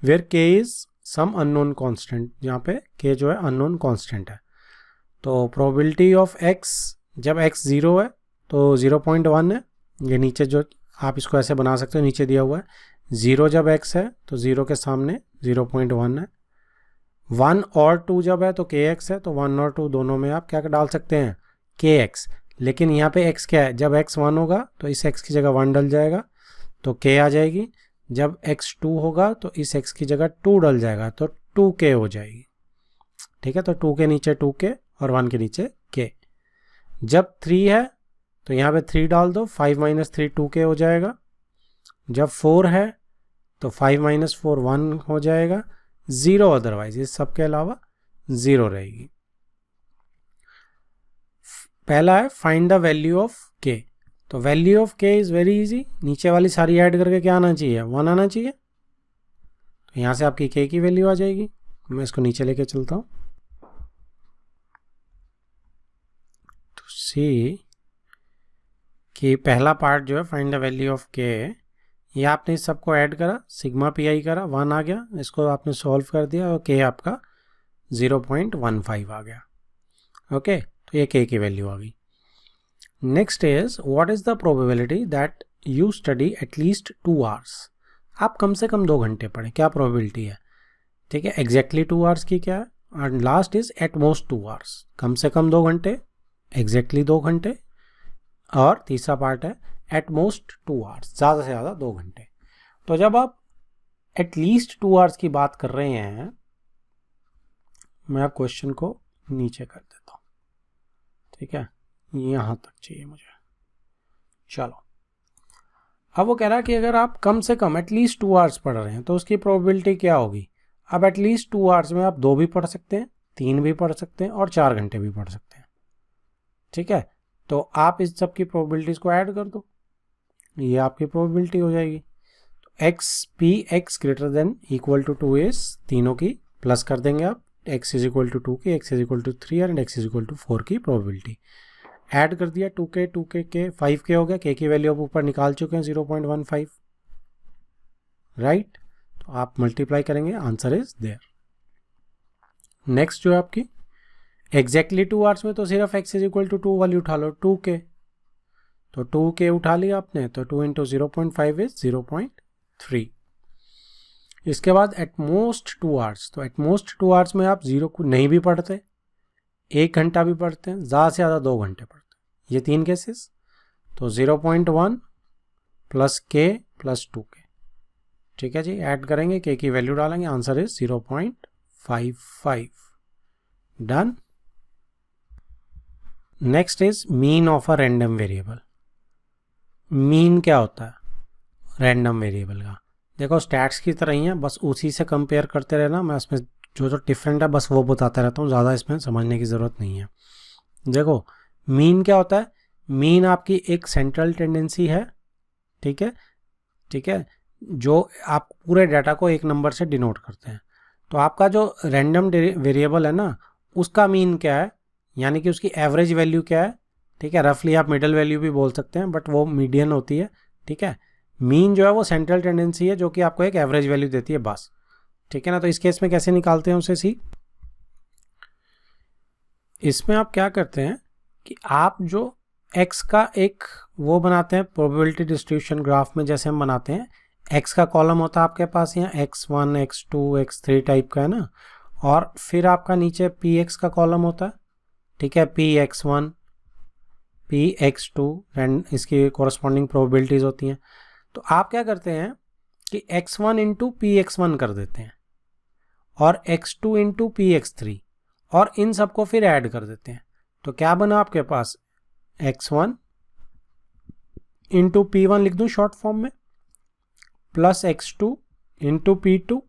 where k is some unknown constant, यहाँ पे k जो है अननोन कांस्टेंट है। तो प्रोबेबिलिटी ऑफ x, जब x 0 है तो 0.1 है। ये नीचे जो आप इसको ऐसे बना सकते हो, नीचे दिया हुआ है 0 जब x है तो 0 के सामने 0.1 है। 1 और 2 जब है तो kx है, तो 1 और 2 दोनों में आप क्या डाल सकते हैं? kx। लेकिन यहाँ पे x क्या है, जब x 1 होगा तो इस x की जगह 1 डल जाएगा तो k आ जाएगी, जब x 2 होगा तो इस x की जगह 2 डल जाएगा तो 2k हो जाएगी। ठीक है, तो 2 के नीचे 2k और 1 के नीचे k। जब 3 है तो यहाँ पे 3 डाल दो, 5 माइनस 3 2k हो जाएगा। जब 4 है तो 5 माइनस 4 1 हो जाएगा, 0 अदरवाइज, इस सब के अलावा 0 रहेगी। पहला है find the value of k। तो value of k is very easy, नीचे वाली सारी ऐड करके क्या आना चाहिए, 1 आना चाहिए। तो यहाँ से आपकी k की वैल्यू आ जाएगी। मैं इसको नीचे लेके चलता हूँ तो सी कि पहला पार्ट जो है find the value of k, ये आपने इस सबको ऐड करा, सिग्मा पी आई करा, 1 आ गया, इसको आपने सॉल्व कर दिया और k आपका 0.15 आ गया। ओके, तो ये k की वैल्यू आ गई। Next is what is the probability that you study at least 2 hours. आप कम से कम 2 घंटे पढ़ें, क्या प्रोबेबिलिटी है। ठीक है, एग्जैक्टली 2 आवर्स की क्या है, and last is at most 2 hours, कम से कम 2 घंटे, एग्जैक्टली 2 घंटे, और तीसरा पार्ट है एट मोस्ट 2 आवर्स, ज़्यादा से ज़्यादा 2 घंटे। तो जब आप एटलीस्ट 2 आवर्स की बात कर रहे हैं, मैं आप क्वेश्चन को नीचे कर देता हूँ। ठीक है, यहाँ तक चाहिए मुझे। चलो, अब वो कह रहा है कि अगर आप कम से कम एटलीस्ट 2 आवर्स पढ़ रहे हैं तो उसकी प्रोबेबिलिटी क्या होगी। अब एटलीस्ट 2 आवर्स में आप 2 भी पढ़ सकते हैं, 3 भी पढ़ सकते हैं और 4 घंटे भी पढ़ सकते हैं। ठीक है, तो आप इस सब की प्रोबेबिलिटीज़ को ऐड कर दो, ये आपकी प्रोबेबिलिटी हो जाएगी। तो x P x greater than equal to 2 is, तीनों की प्लस कर देंगे आप, x इज इक्वल टू 2 की, x is equal to 3 and x is equal to 4 की प्रोबेबिलिटी ऐड कर दिया। 2k 2k के 5k हो गया, k की वैल्यू आप ऊपर निकाल चुके हैं 0.15, राइट। तो आप मल्टीप्लाई करेंगे, आंसर इज देयर। नेक्स्ट जो है आपकी एग्जैक्टली 2 आवर्स में तो सिर्फ x इज इक्वल टू 2 वाली उठा लो, 2k, तो 2k उठा लिया आपने, तो 2 इंटू 0.5 इज 0.3। इसके बाद एट मोस्ट 2 आवर्स, तो एट मोस्ट 2 आवर्स में आप 0 को नहीं भी पढ़ते, 1 घंटा भी पढ़ते हैं, ज़्यादा से ज़्यादा 2 घंटे पढ़ते हैं, ये 3 केसेस। तो 0.1 प्लस k प्लस 2k। ठीक है जी, ऐड करेंगे, k की वैल्यू डालेंगे, answer is 0.55। Done. Next is mean of a random variable. Mean क्या होता है रैंडम वेरिएबल का, देखो स्टैट्स की तरह ही है, बस उसी से कंपेयर करते रहना। मैं इसमें जो जो डिफरेंट है बस वो बताता रहता हूँ, ज़्यादा इसमें समझने की ज़रूरत नहीं है। देखो मीन क्या होता है, मीन आपकी एक सेंट्रल टेंडेंसी है। ठीक है, ठीक है, जो आप पूरे डाटा को एक नंबर से डिनोट करते हैं। तो आपका जो रैंडम वेरिएबल है ना, उसका मीन क्या है, यानी कि उसकी एवरेज वैल्यू क्या है। ठीक है, रफली आप मिडल वैल्यू भी बोल सकते हैं, बट वो मीडियन होती है। ठीक है, मीन जो है वो सेंट्रल टेंडेंसी है जो कि आपको एक एवरेज वैल्यू देती है बस। ठीक है ना, तो इस केस में कैसे निकालते हैं उसे, सी इसमें आप क्या करते हैं कि आप जो x का एक वो बनाते हैं प्रोबेबिलिटी डिस्ट्रीब्यूशन ग्राफ में, जैसे हम बनाते हैं, x का कॉलम होता है आपके पास यहाँ x1 x2 x3 टाइप का है ना, और फिर आपका नीचे px का कॉलम होता है। ठीक है, px1 px2 एंड इसकी कॉरस्पॉन्डिंग प्रोबेबिलिटीज होती हैं। तो आप क्या करते हैं कि x1 इंटू px1 कर देते हैं और x2 इंटू px3, और इन सबको फिर ऐड कर देते हैं। तो क्या बना आपके पास, x1 इंटू p1 लिख दूं शॉर्ट फॉर्म में, plus x2 into p2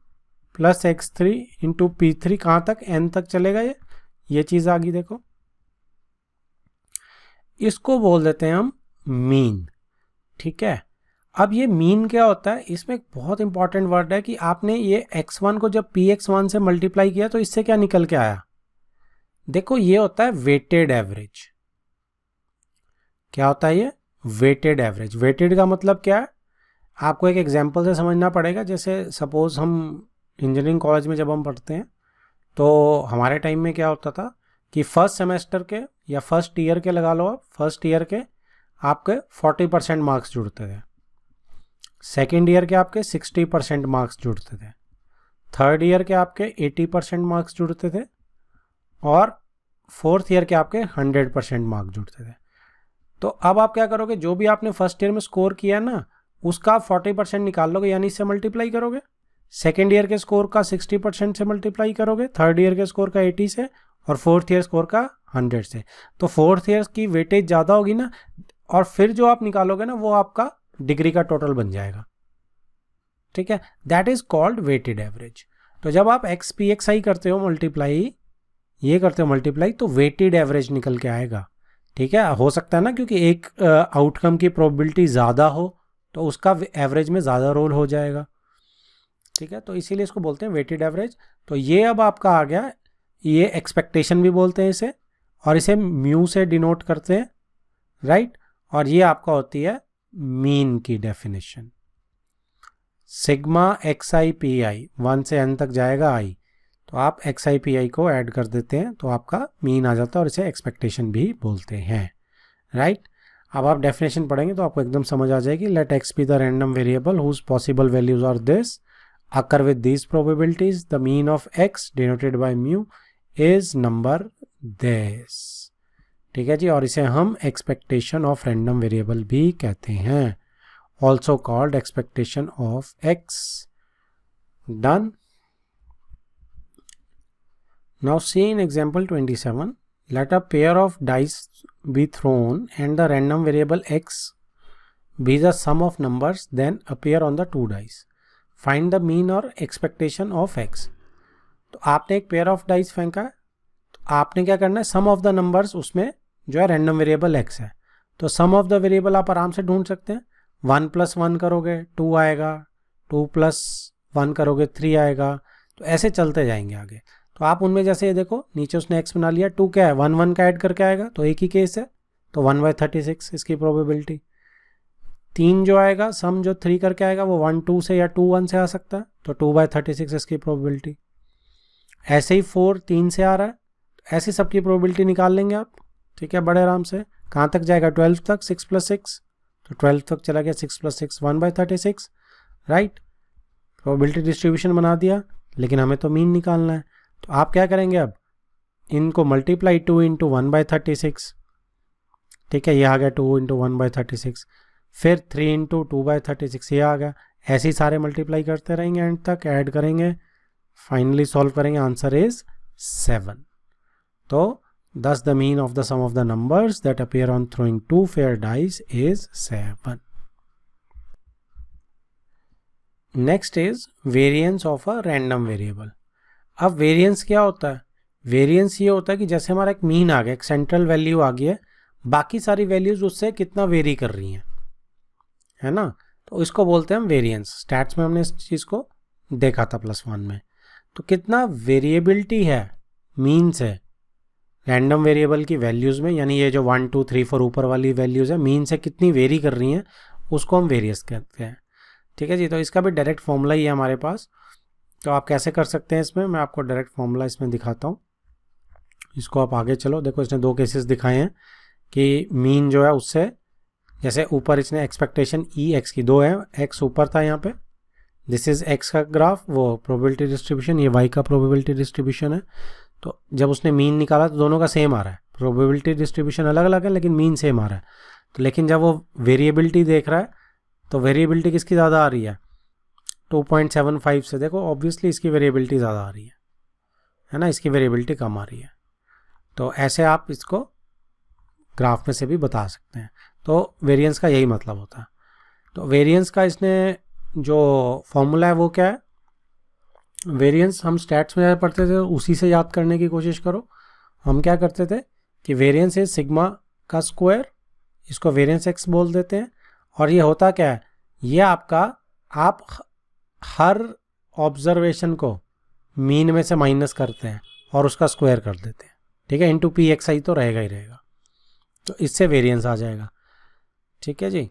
plus x3 into p3, कहाँ तक, n तक चलेगा ये चीज़ आ गई। देखो इसको बोल देते हैं हम मीन। ठीक है, अब ये मीन क्या होता है, इसमें एक बहुत इंपॉर्टेंट वर्ड है कि आपने ये x1 को जब px1 से मल्टीप्लाई किया तो इससे क्या निकल के आया। देखो ये होता है वेटेड एवरेज। क्या होता है ये, वेटेड एवरेज। वेटेड का मतलब क्या है, आपको एक एग्जांपल से समझना पड़ेगा। जैसे सपोज हम इंजीनियरिंग कॉलेज में जब हम पढ़ते हैं तो हमारे टाइम में क्या होता था कि फर्स्ट सेमेस्टर के या फर्स्ट ईयर के लगा लो आप, फर्स्ट ईयर के आपके 40% मार्क्स जुड़ते थे, सेकेंड ईयर के आपके 60% मार्क्स जुड़ते थे, थर्ड ईयर के आपके 80% मार्क्स जुड़ते थे, और फोर्थ ईयर के आपके 100% मार्क्स जुड़ते थे। तो अब आप क्या करोगे, जो भी आपने फर्स्ट ईयर में स्कोर किया ना उसका 40% निकाल लोगे, यानी इससे मल्टीप्लाई करोगे। सेकेंड ईयर के स्कोर का 60% से मल्टीप्लाई करोगे, थर्ड ईयर के स्कोर का 80 से, और फोर्थ ईयर स्कोर का 100 से। तो फोर्थ ईयर की वेटेज ज़्यादा होगी ना, और फिर जो आप निकालोगे ना वो आपका डिग्री का टोटल बन जाएगा। ठीक है, that is called weighted average. तो जब आप एक्स पी एक्स आई करते हो मल्टीप्लाई, ये करते हो मल्टीप्लाई, तो वेटेड एवरेज निकल के आएगा। ठीक है, हो सकता है ना, क्योंकि एक आउटकम की प्रोबेबिलिटी ज़्यादा हो तो उसका एवरेज में ज़्यादा रोल हो जाएगा। ठीक है, तो इसीलिए इसको बोलते हैं वेटेड एवरेज। तो ये अब आपका आ गया, ये एक्सपेक्टेशन भी बोलते हैं इसे, और इसे म्यू से डिनोट करते हैं, राइट। और ये आपका होती है मीन की definition. Sigma X I P आई 1 से n तक जाएगा आई, तो आप एक्स आई पी आई को ऐड कर देते हैं तो आपका मीन आ जाता है, और इसे एक्सपेक्टेशन भी बोलते हैं, राइट। अब आप डेफिनेशन पढ़ेंगे तो आपको एकदम समझ आ जाएगी। Let x be the random variable whose possible values are this occur with these probabilities, the mean of x denoted by mu is number this। ठीक है जी, और इसे हम एक्सपेक्टेशन ऑफ रैंडम वेरिएबल भी कहते हैं, also called expectation of x। done। now see in example 27, let a pair of dice be thrown and the random variable x be the sum of numbers then appear on the two dice। Find the mean और एक्सपेक्टेशन ऑफ एक्स। तो आपने एक पेयर ऑफ डाइस फेंका है, तो आपने क्या करना है, सम ऑफ द नंबर्स उसमें जो है रैंडम वेरिएबल एक्स है, तो सम ऑफ द वेरिएबल आप आराम से ढूंढ सकते हैं। 1 + 1 करोगे 2 आएगा, 2 + 1 करोगे 3 आएगा, तो ऐसे चलते जाएंगे आगे। तो आप उनमें जैसे ये देखो नीचे उसने एक्स बना लिया, 2 क्या है 1 1 का ऐड करके आएगा, तो एक ही केस है, तो 1/36 इसकी प्रोबेबिलिटी। 3 जो आएगा सम जो 3 करके आएगा वो 1 2 से या 2 1 से आ सकता है, तो 2/36 इसकी प्रोबेबिलिटी। ऐसे ही 4 3 से आ रहा है, तो ऐसी सबकी प्रोबेबिलिटी निकाल लेंगे आप। ठीक है, बड़े आराम से। कहाँ तक जाएगा 12 तक, 6 + 6, तो 12 तक चला गया, 6 + 6 1/36, राइट। प्रोबेबिलिटी डिस्ट्रीब्यूशन बना दिया, लेकिन हमें तो मीन निकालना है, तो आप क्या करेंगे, अब इनको मल्टीप्लाई 2 × 1/36। ठीक है, ये आ गया 2 × 1/36, फिर 3 × 2/36 ये आ गया। ऐसे ही सारे मल्टीप्लाई करते रहेंगे एंड तक, ऐड करेंगे, फाइनली सॉल्व करेंगे, आंसर इज 7। तो thus the mean of the sum of the numbers that appear on throwing 2 fair dice is 7। next is variance of a random variable। अब वेरिएंस क्या होता है, वेरिएंस ये होता है कि जैसे हमारा एक मीन आ गया, एक सेंट्रल वैल्यू आ गई है, बाकी सारी वैल्यूज उससे कितना वेरी कर रही हैं, है ना, तो इसको बोलते हैं हम वेरिएंस। स्टैट्स में हमने इस चीज़ को देखा था +1 में। तो कितना वेरिएबिलिटी है मीन से रैंडम वेरिएबल की वैल्यूज़ में, यानी ये जो 1 2 3 4 ऊपर वाली वैल्यूज़ है मीन से कितनी वेरी कर रही हैं, उसको हम वेरियस कहते हैं। ठीक है जी, तो इसका भी डायरेक्ट फॉर्मूला ही है हमारे पास। तो आप कैसे कर सकते हैं इसमें, मैं आपको डायरेक्ट फॉर्मूला इसमें दिखाता हूँ। इसको आप आगे चलो, देखो इसने 2 केसेस दिखाए हैं कि मीन जो है उससे, जैसे ऊपर इसने एक्सपेक्टेशन ई एक्स की 2 है, एक्स ऊपर था यहाँ पे, दिस इज एक्स का ग्राफ, वो प्रोबेबिलिटी डिस्ट्रीब्यूशन, ये वाई का प्रोबेबिलिटी डिस्ट्रीब्यूशन है। तो जब उसने मीन निकाला तो दोनों का सेम आ रहा है, प्रोबेबिलिटी डिस्ट्रीब्यूशन अलग अलग है लेकिन मीन सेम आ रहा है। तो लेकिन जब वो वेरिएबिलिटी देख रहा है तो वेरिएबिलिटी किसकी ज़्यादा आ रही है, 2.75 से, देखो ऑब्वियसली इसकी वेरिएबिलिटी ज़्यादा आ रही है ना, इसकी वेरिएबिलिटी कम आ रही है। तो ऐसे आप इसको ग्राफ में से भी बता सकते हैं। तो वेरिएंस का यही मतलब होता है। तो वेरिएंस का इसने जो फॉर्मूला है वो क्या है, वेरिएंस हम स्टैट्स में पढ़ते थे, उसी से याद करने की कोशिश करो। हम क्या करते थे कि वेरिएंस इज सिग्मा का स्क्वायर, इसको वेरिएंस एक्स बोल देते हैं। और ये होता क्या है, ये आपका, आप हर ऑब्जर्वेशन को मीन में से माइनस करते हैं और उसका स्क्वायर कर देते हैं। ठीक है, इंटू पी एक्स आई तो रहेगा ही रहेगा, तो इससे वेरिएंस आ जाएगा। ठीक है जी,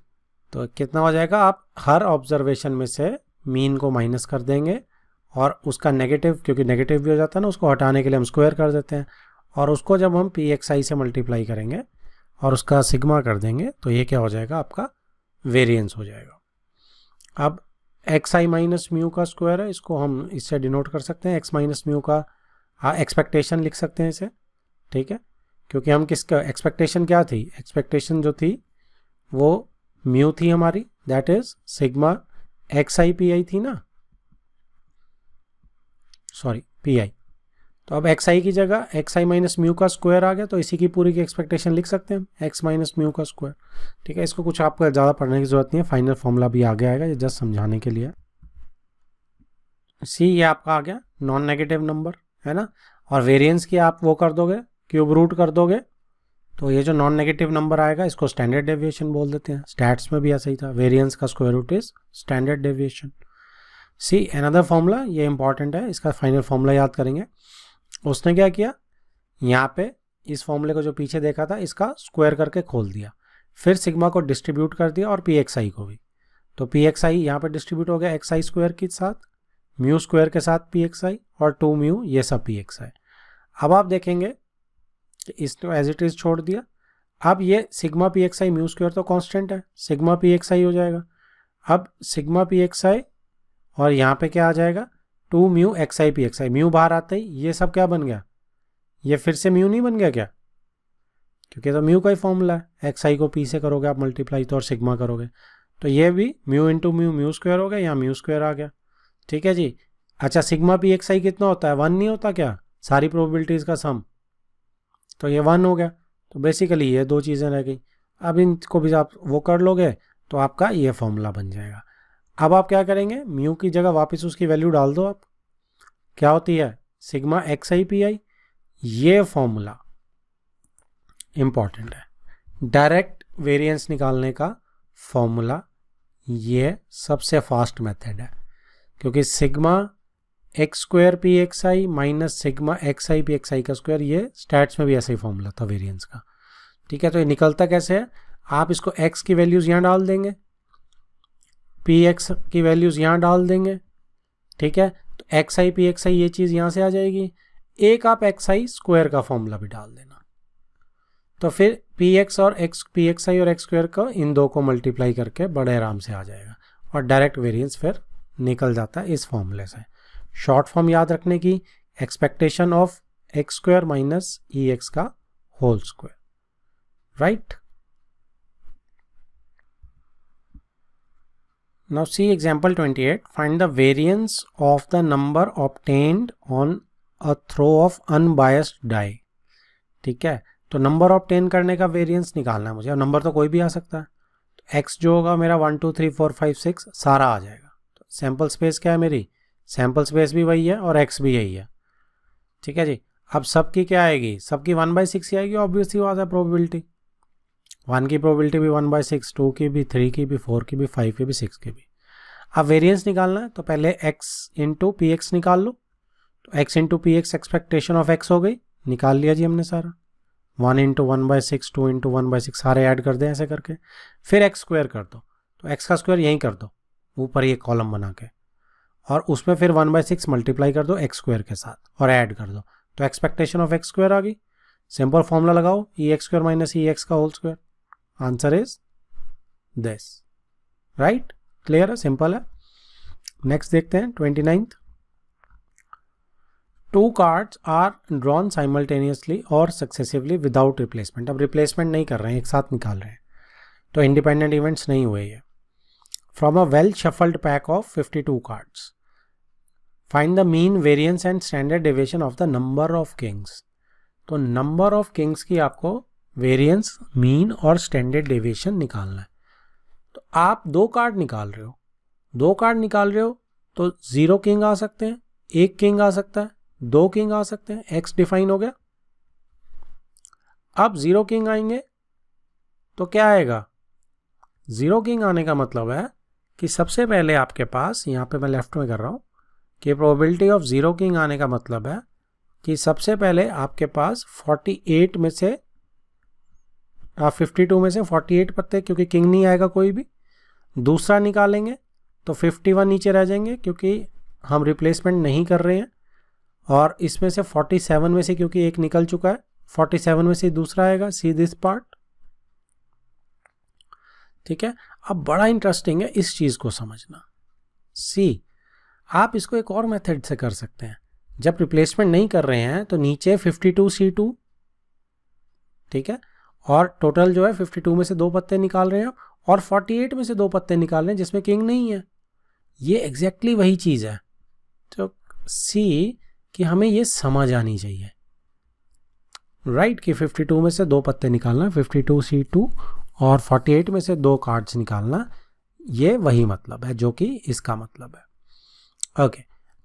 तो कितना हो जाएगा, आप हर ऑब्जर्वेशन में से मीन को माइनस कर देंगे और उसका नेगेटिव, क्योंकि नेगेटिव भी हो जाता है ना, उसको हटाने के लिए हम स्क्वायर कर देते हैं, और उसको जब हम पी एक्स आई से मल्टीप्लाई करेंगे और उसका सिग्मा कर देंगे तो ये क्या हो जाएगा, आपका वेरिएंस हो जाएगा। अब एक्स आई माइनस म्यू का स्क्वायर है, इसको हम इससे डिनोट कर सकते हैं, एक्स माइनस म्यू का एक्सपेक्टेशन लिख सकते हैं इसे। ठीक है, क्योंकि हम किसका एक्सपेक्टेशन क्या थी, एक्सपेक्टेशन जो थी वो म्यू थी हमारी, that is sigma X I P आई थी ना, सॉरी पी आई। तो अब एक्स आई की जगह एक्स आई माइनस म्यू का स्क्वायर आ गया, तो इसी की पूरी की एक्सपेक्टेशन लिख सकते हैं हम, एक्स माइनस म्यू का स्क्वायर। ठीक है, इसको कुछ आपको ज़्यादा पढ़ने की जरूरत नहीं है, फाइनल फॉर्मूला भी आगे आएगा, ये जस्ट समझाने के लिए। सी ये आपका आ गया नॉन नेगेटिव नंबर, है ना, और वेरिएंस की आप वो कर दोगे, क्यूब रूट कर दोगे, तो ये जो नॉन नेगेटिव नंबर आएगा इसको स्टैंडर्ड डेविएशन बोल देते हैं। स्टैट्स में भी ऐसा ही था, वेरिएंस का square root is standard deviation. See another formula, ये इंपॉर्टेंट है, इसका फाइनल फॉर्मूला याद करेंगे। उसने क्या किया, यहाँ पे इस फॉर्मूले को जो पीछे देखा था इसका स्क्वायर करके खोल दिया, फिर सिग्मा को डिस्ट्रीब्यूट कर दिया और पी एक्स आई को भी, तो पी एक्स आई यहाँ पर डिस्ट्रीब्यूट हो गया एक्स आई स्क्वायर के साथ, म्यू स्क्वायर के साथ पी एक्स आई और 2 म्यू ये सब पी एक्स आई। अब आप देखेंगे इसको एज इट इज छोड़ दिया, अब ये सिग्मा पी एक्स आई म्यू स्क्वायर तो कांस्टेंट है, सिग्मा पी एक्स आई हो जाएगा। अब सिग्मा पी एक्स आई और यहाँ पे क्या आ जाएगा 2 mu x I P X I, mu बाहर आते ही ये सब क्या बन गया, ये फिर से म्यू नहीं बन गया क्या, क्योंकि तो म्यू का ही फॉर्मूला है, एक्स आई को पी से करोगे आप मल्टीप्लाई तो और सिग्मा करोगे, तो ये भी mu into mu mu square हो गया, यहाँ म्यू स्क्वायर आ गया। ठीक है जी। अच्छा सिग्मा पी एक्स आई कितना होता है, 1 नहीं होता क्या, सारी प्रोबेबिलिटीज़ का सम, तो ये 1 हो गया, तो बेसिकली ये दो चीज़ें रह गई। अब इनको भी आप वो कर लोगे तो आपका ये फॉर्मूला बन जाएगा। अब आप क्या करेंगे, म्यू की जगह वापस उसकी वैल्यू डाल दो आप, क्या होती है sigma X I P I, ये फॉर्मूला इंपॉर्टेंट है, डायरेक्ट वेरिएंस निकालने का फॉर्मूला, ये सबसे फास्ट मेथड है, क्योंकि sigma X square P X I minus sigma X I P X I का स्क्वायर, ये स्टैट्स में भी ऐसा ही फॉर्मूला था वेरिएंस का। ठीक है, तो ये निकलता कैसे है, आप इसको एक्स की वैल्यूज़ यहाँ डाल देंगे, पी एक्स की वैल्यूज़ यहाँ डाल देंगे, ठीक है, तो एक्स आई पी एक्स आई ये चीज़ यहाँ से आ जाएगी, एक आप एक्स आई स्क्वायर का फॉर्मूला भी डाल देना, तो फिर पी एक्स और एक्स पी एक्स आई और एक्स स्क्वायर का इन दो को मल्टीप्लाई करके बड़े आराम से आ जाएगा और डायरेक्ट वेरिएंस फिर निकल जाता है इस फॉर्मूले से। शॉर्ट फॉर्म याद रखने की, expectation of x square minus E x का whole square, right. Now see example 28, find the variance of the number obtained on a throw of unbiased die. ठीक है, तो नंबर ऑब्टेन करने का वेरिएंस निकालना है मुझे, और नंबर तो कोई भी आ सकता है, तो एक्स जो होगा मेरा 1 2 3 4 5 6 सारा आ जाएगा। तो सैम्पल स्पेस क्या है मेरी, सैम्पल स्पेस भी वही है और एक्स भी यही है। ठीक है जी। अब सबकी क्या आएगी, सबकी 1/6 ही आएगी, ऑब्वियसली बात है, प्रोबेबिलिटी 1 की प्रोबेबिलिटी भी 1/6, 2 की भी, 3 की भी, 4 की भी, 5 की भी, 6 की भी। अब वेरिएंस निकालना है तो पहले x इंटू पी एक्स निकाल लो, तो x into P x expectation of x हो गई, निकाल लिया जी हमने सारा, 1 इंटू 1/6, 2 इंटू 1/6 सारे ऐड कर दें ऐसे करके, फिर x स्क्वायर कर दो, तो x का स्क्वायर यहीं कर दो ऊपर ये कॉलम बना के, और उसमें फिर 1/6 मल्टीप्लाई कर दो एक्स स्क्वायर के साथ और ऐड कर दो, तो एक्सपेक्टेशन ऑफ एक्स स्क्वायर आ गई। सिंपल फॉर्मूला लगाओ, E x square minus E x का whole square, answer is this, right. Clear है, सिंपल है। नेक्स्ट देखते हैं 29th, 2 cards are drawn simultaneously और सक्सेसिवली विदाउट रिप्लेसमेंट। अब रिप्लेसमेंट नहीं कर रहे हैं, एक साथ निकाल रहे हैं, तो इंडिपेंडेंट इवेंट्स नहीं हुए ये। From a well shuffled pack of 52 cards, find the mean variance and standard deviation of the number of Kings. तो नंबर ऑफ किंग्स की आपको वेरिएंस, मीन और स्टैंडर्ड डेविएशन निकालना है। तो आप 2 कार्ड निकाल रहे हो, 2 कार्ड निकाल रहे हो तो 0 किंग आ सकते हैं, 1 किंग आ सकता है, 2 किंग आ सकते हैं, एक्स डिफाइन हो गया। अब 0 किंग आएंगे तो क्या आएगा, 0 किंग आने का मतलब है कि सबसे पहले आपके पास, यहाँ पे मैं लेफ्ट में कर रहा हूँ, कि प्रोबेबिलिटी ऑफ 0 किंग आने का मतलब है कि सबसे पहले आपके पास 48 में से 52 में से 48 पत्ते, क्योंकि किंग नहीं आएगा कोई भी। दूसरा निकालेंगे तो 51 नीचे रह जाएंगे क्योंकि हम रिप्लेसमेंट नहीं कर रहे हैं, और इसमें से 47 में से क्योंकि एक निकल चुका है, 47 में से दूसरा आएगा, सी दिस पार्ट। ठीक है, अब बड़ा इंटरेस्टिंग है इस चीज़ को समझना। सी, आप इसको एक और मेथड से कर सकते हैं, जब रिप्लेसमेंट नहीं कर रहे हैं तो नीचे 52C2 ठीक है, और टोटल जो है 52 में से 2 पत्ते निकाल रहे हैं और 48 में से 2 पत्ते निकाल रहे हैं जिसमें किंग नहीं है। ये एग्जैक्टली वही चीज़ है। तो सी कि हमें ये समझ आनी चाहिए, राइट, कि 52 में से 2 पत्ते निकालना, 52C2 और 48 में से 2 कार्ड्स निकालना, ये वही मतलब है जो कि इसका मतलब है। ओके,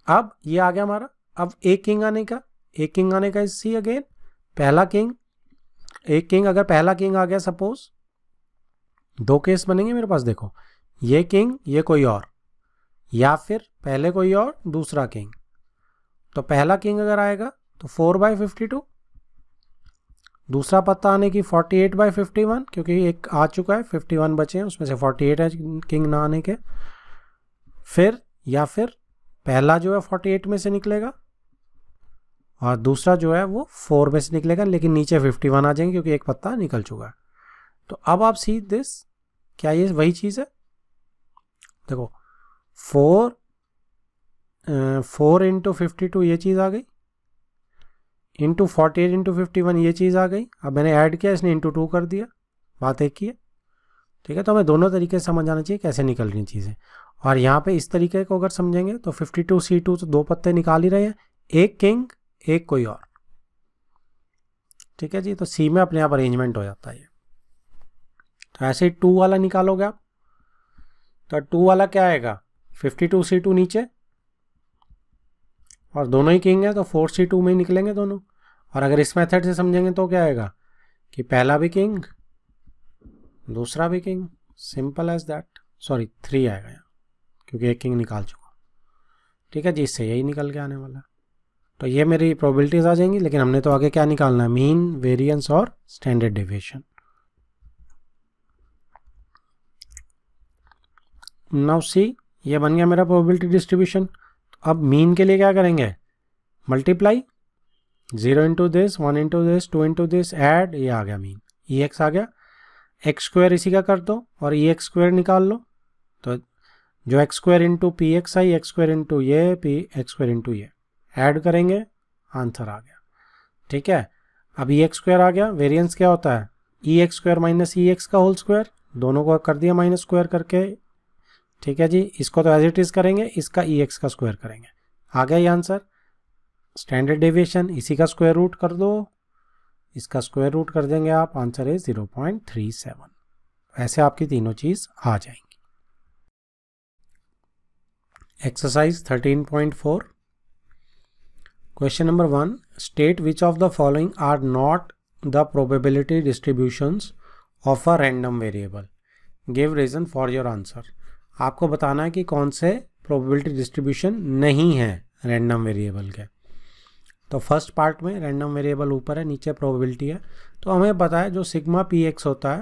अब ये आ गया हमारा। अब एक किंग आने का, एक किंग आने का इज सी अगेन, पहला किंग, एक किंग, अगर पहला किंग आ गया सपोज, 2 केस बनेंगे मेरे पास, देखो ये किंग ये कोई और, या फिर पहले कोई और दूसरा किंग। तो पहला किंग अगर आएगा तो 4/52, दूसरा पत्ता आने की 48/51, क्योंकि एक आ चुका है, 51 बचे हैं, उसमें से 48 है किंग ना आने के। फिर या फिर पहला जो है 48 में से निकलेगा और दूसरा जो है वो 4 में से निकलेगा, लेकिन नीचे 51 आ जाएंगे क्योंकि एक पत्ता निकल चुका है। तो अब आप सी दिस, क्या ये वही चीज़ है? देखो 4 इंटू 52 ये चीज़ आ गई, इंटू 48 इंटू 51 ये चीज़ आ गई। अब मैंने ऐड किया, इसने इंटू 2 कर दिया, बात एक ही है, ठीक है। तो हमें दोनों तरीके से समझ आना चाहिए कैसे निकल रही चीज़ें। और यहाँ पे इस तरीके को अगर समझेंगे तो 52C2 तो 2 पत्ते निकाल ही रहे हैं, एक किंग एक कोई और, ठीक है जी। तो सी में अपने आप अरेंजमेंट हो जाता है ये। तो ऐसे ही 2 वाला निकालोगे आप, तो 2 वाला क्या आएगा, 52C2 नीचे और दोनों ही किंग है तो 4C2 में ही निकलेंगे दोनों। और अगर इस मेथड से समझेंगे तो क्या आएगा कि पहला भी किंग दूसरा भी king, simple as that. Sorry 3 आएगा यहाँ क्योंकि एक किंग निकाल चुका, ठीक है जी। इससे यही निकल के आने वाला। तो ये मेरी प्रोबेबिलिटीज आ जाएंगी, लेकिन हमने तो आगे क्या निकालना है, मीन, वेरिएंस और स्टैंडर्ड डेविएशन। नाउ सी, ये बन गया मेरा प्रोबेबिलिटी डिस्ट्रीब्यूशन। अब मीन के लिए क्या करेंगे, multiply 0 into this, 1 into this, 2 into this, add, ये आ गया मीन, EX आ गया। एक्स स्क्वायर इसी का कर दो और EX स्क्वायर निकाल लो। तो जो x square into PXI, x square into ये, एक्स स्क्वायर इंटू ये, ऐड करेंगे, आंसर आ गया, ठीक है। अब EX स्क्वायर आ गया, वेरिएंस क्या होता है, EX स्क्वायर माइनस EX का होल स्क्वायर, दोनों को कर दिया माइनस स्क्वायर करके, ठीक है जी। इसको तो एज इट इज करेंगे, इसका EX का स्क्वायर करेंगे, आ गया ये आंसर। स्टैंडर्ड डेविएशन इसी का स्क्वायर रूट कर दो, इसका स्क्वायर रूट कर देंगे आप, आंसर है 0.37। ऐसे आपकी तीनों चीज आ जाएंगी। Exercise 13.4, question number 1, state which of the following are not the probability distributions of a random variable, give reason for your answer. आपको बताना है कि कौन से प्रोबेबिलिटी डिस्ट्रीब्यूशन नहीं है रैंडम वेरिएबल के। तो फर्स्ट पार्ट में रैंडम वेरिएबल ऊपर है, नीचे प्रोबेबिलिटी है। तो हमें पता है जो सिग्मा PX होता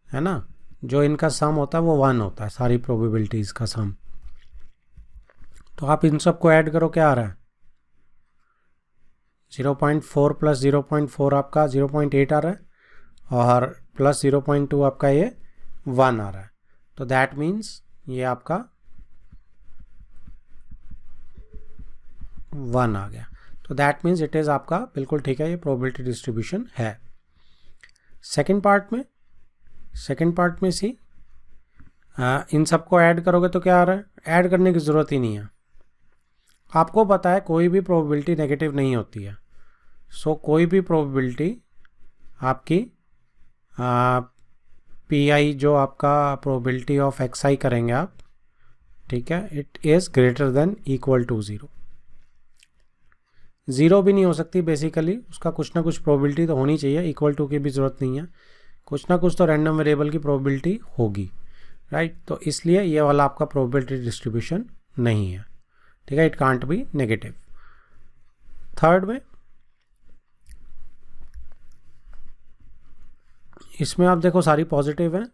है ना, जो इनका सम होता है वो 1 होता है, सारी प्रोबेबिलिटीज़ का सम। तो आप इन सब को ऐड करो, क्या आ रहा है, 0.4 प्लस 0.4 आपका 0.8 आ रहा है, और प्लस 0.2 आपका ये 1 आ रहा है। तो दैट मीन्स ये आपका 1 आ गया। तो दैट मीन्स इट इज़ आपका बिल्कुल ठीक है, ये प्रोबेबिलिटी डिस्ट्रीब्यूशन है। सेकंड पार्ट में सी, इन सबको ऐड करोगे तो क्या आ रहा है, ऐड करने की ज़रूरत ही नहीं है। आपको पता है कोई भी प्रोबेबिलिटी नेगेटिव नहीं होती है। सो कोई भी प्रोबेबिलिटी आपकी PI जो आपका प्रोबेबिलिटी ऑफ XI करेंगे आप, ठीक है, it is greater than equal to 0। 0 भी नहीं हो सकती बेसिकली, उसका कुछ ना कुछ प्रोबेबिलिटी तो होनी चाहिए, इक्वल टू की भी ज़रूरत नहीं है, कुछ ना कुछ तो रैंडम वेरिएबल की प्रोबेबिलिटी होगी, राइट। तो इसलिए ये वाला आपका प्रोबेबिलिटी डिस्ट्रीब्यूशन नहीं है, ठीक है, it can't be negative. Third में इसमें आप देखो सारी पॉजिटिव हैं,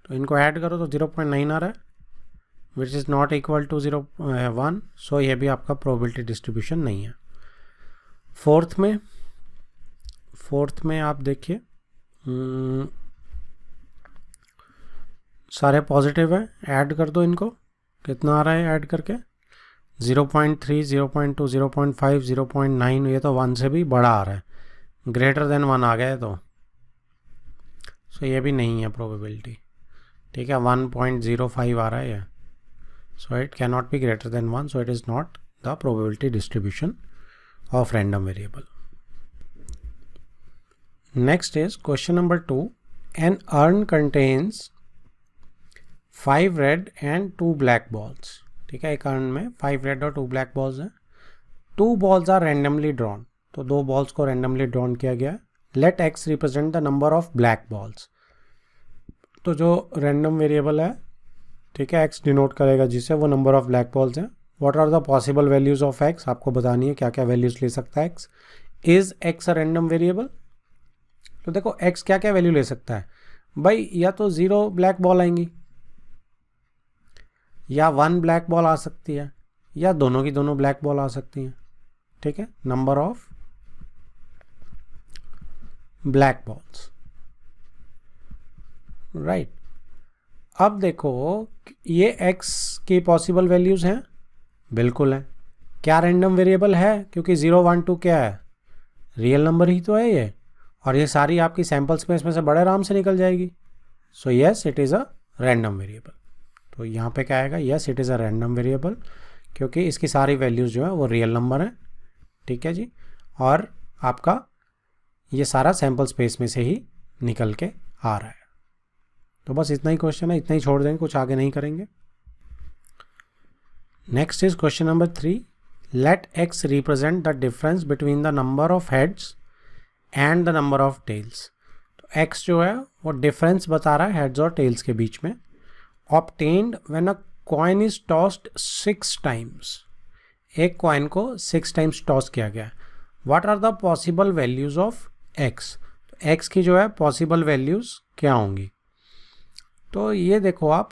तो इनको ऐड करो तो 0.9 आ रहा है, which is not equal to 0.1। So ये भी आपका प्रोबेबिलिटी डिस्ट्रीब्यूशन नहीं है। फोर्थ में आप देखिए सारे पॉजिटिव हैं, ऐड कर दो इनको, कितना आ रहा है ऐड करके, 0.3, 0.2, 0.5, 0.9, ये तो 1 से भी बड़ा आ रहा है, ग्रेटर देन 1 आ गया तो सो ये भी नहीं है प्रोबेबिलिटी, ठीक है। 1.05 आ रहा है ये, so it can not be greater than 1, so it is not the probability distribution of random variable. Next is question number 2, an urn contains 5 red and 2 black balls, ठीक है। एक अर्न में 5 रेड और 2 ब्लैक बॉल्स हैं। 2 बॉल्स आर रैंडमली ड्रॉन, तो 2 बॉल्स को रैंडमली ड्रॉन किया गया है। Let x represent the number of black balls, तो जो रैंडम वेरिएबल है, ठीक है, एक्स डिनोट करेगा जिसे, वो नंबर ऑफ ब्लैक बॉल्स हैं। What are the possible values of x, आपको बतानी है क्या क्या वैल्यूज ले सकता है x. Is x a random variable, तो देखो एक्स क्या क्या वैल्यू ले सकता है भाई, या तो 0 ब्लैक बॉल आएंगी, या 1 ब्लैक बॉल आ सकती है, या दोनों की दोनों ब्लैक बॉल आ सकती हैं, ठीक है। Number of black balls, right. अब देखो ये x की पॉसिबल वैल्यूज हैं, बिल्कुल है। क्या रैंडम वेरिएबल है, क्योंकि 0 1 2 क्या है, रियल नंबर ही तो है ये, और ये सारी आपकी सैंपल स्पेस में से बड़े आराम से निकल जाएगी। So yes it is a random variable, तो यहाँ पे क्या आएगा, yes it is a random variable, क्योंकि इसकी सारी वैल्यूज जो है वो रियल नंबर है, ठीक है जी। और आपका ये सारा सैंपल स्पेस में से ही निकल के आ रहा है। तो बस इतना ही क्वेश्चन है, इतना ही छोड़ देंगे, कुछ आगे नहीं करेंगे। Next is question number 3, let x represent the difference between the number of heads and the number of tails. तो एक्स जो है वो डिफरेंस बता रहा है हेड्स और टेल्स के बीच में। Obtained when a coin is tossed 6 times, एक कॉइन को 6 टाइम्स टॉस किया गया। What are the possible values of x, तो एक्स की जो है पॉसिबल वैल्यूज क्या होंगी। तो ये देखो आप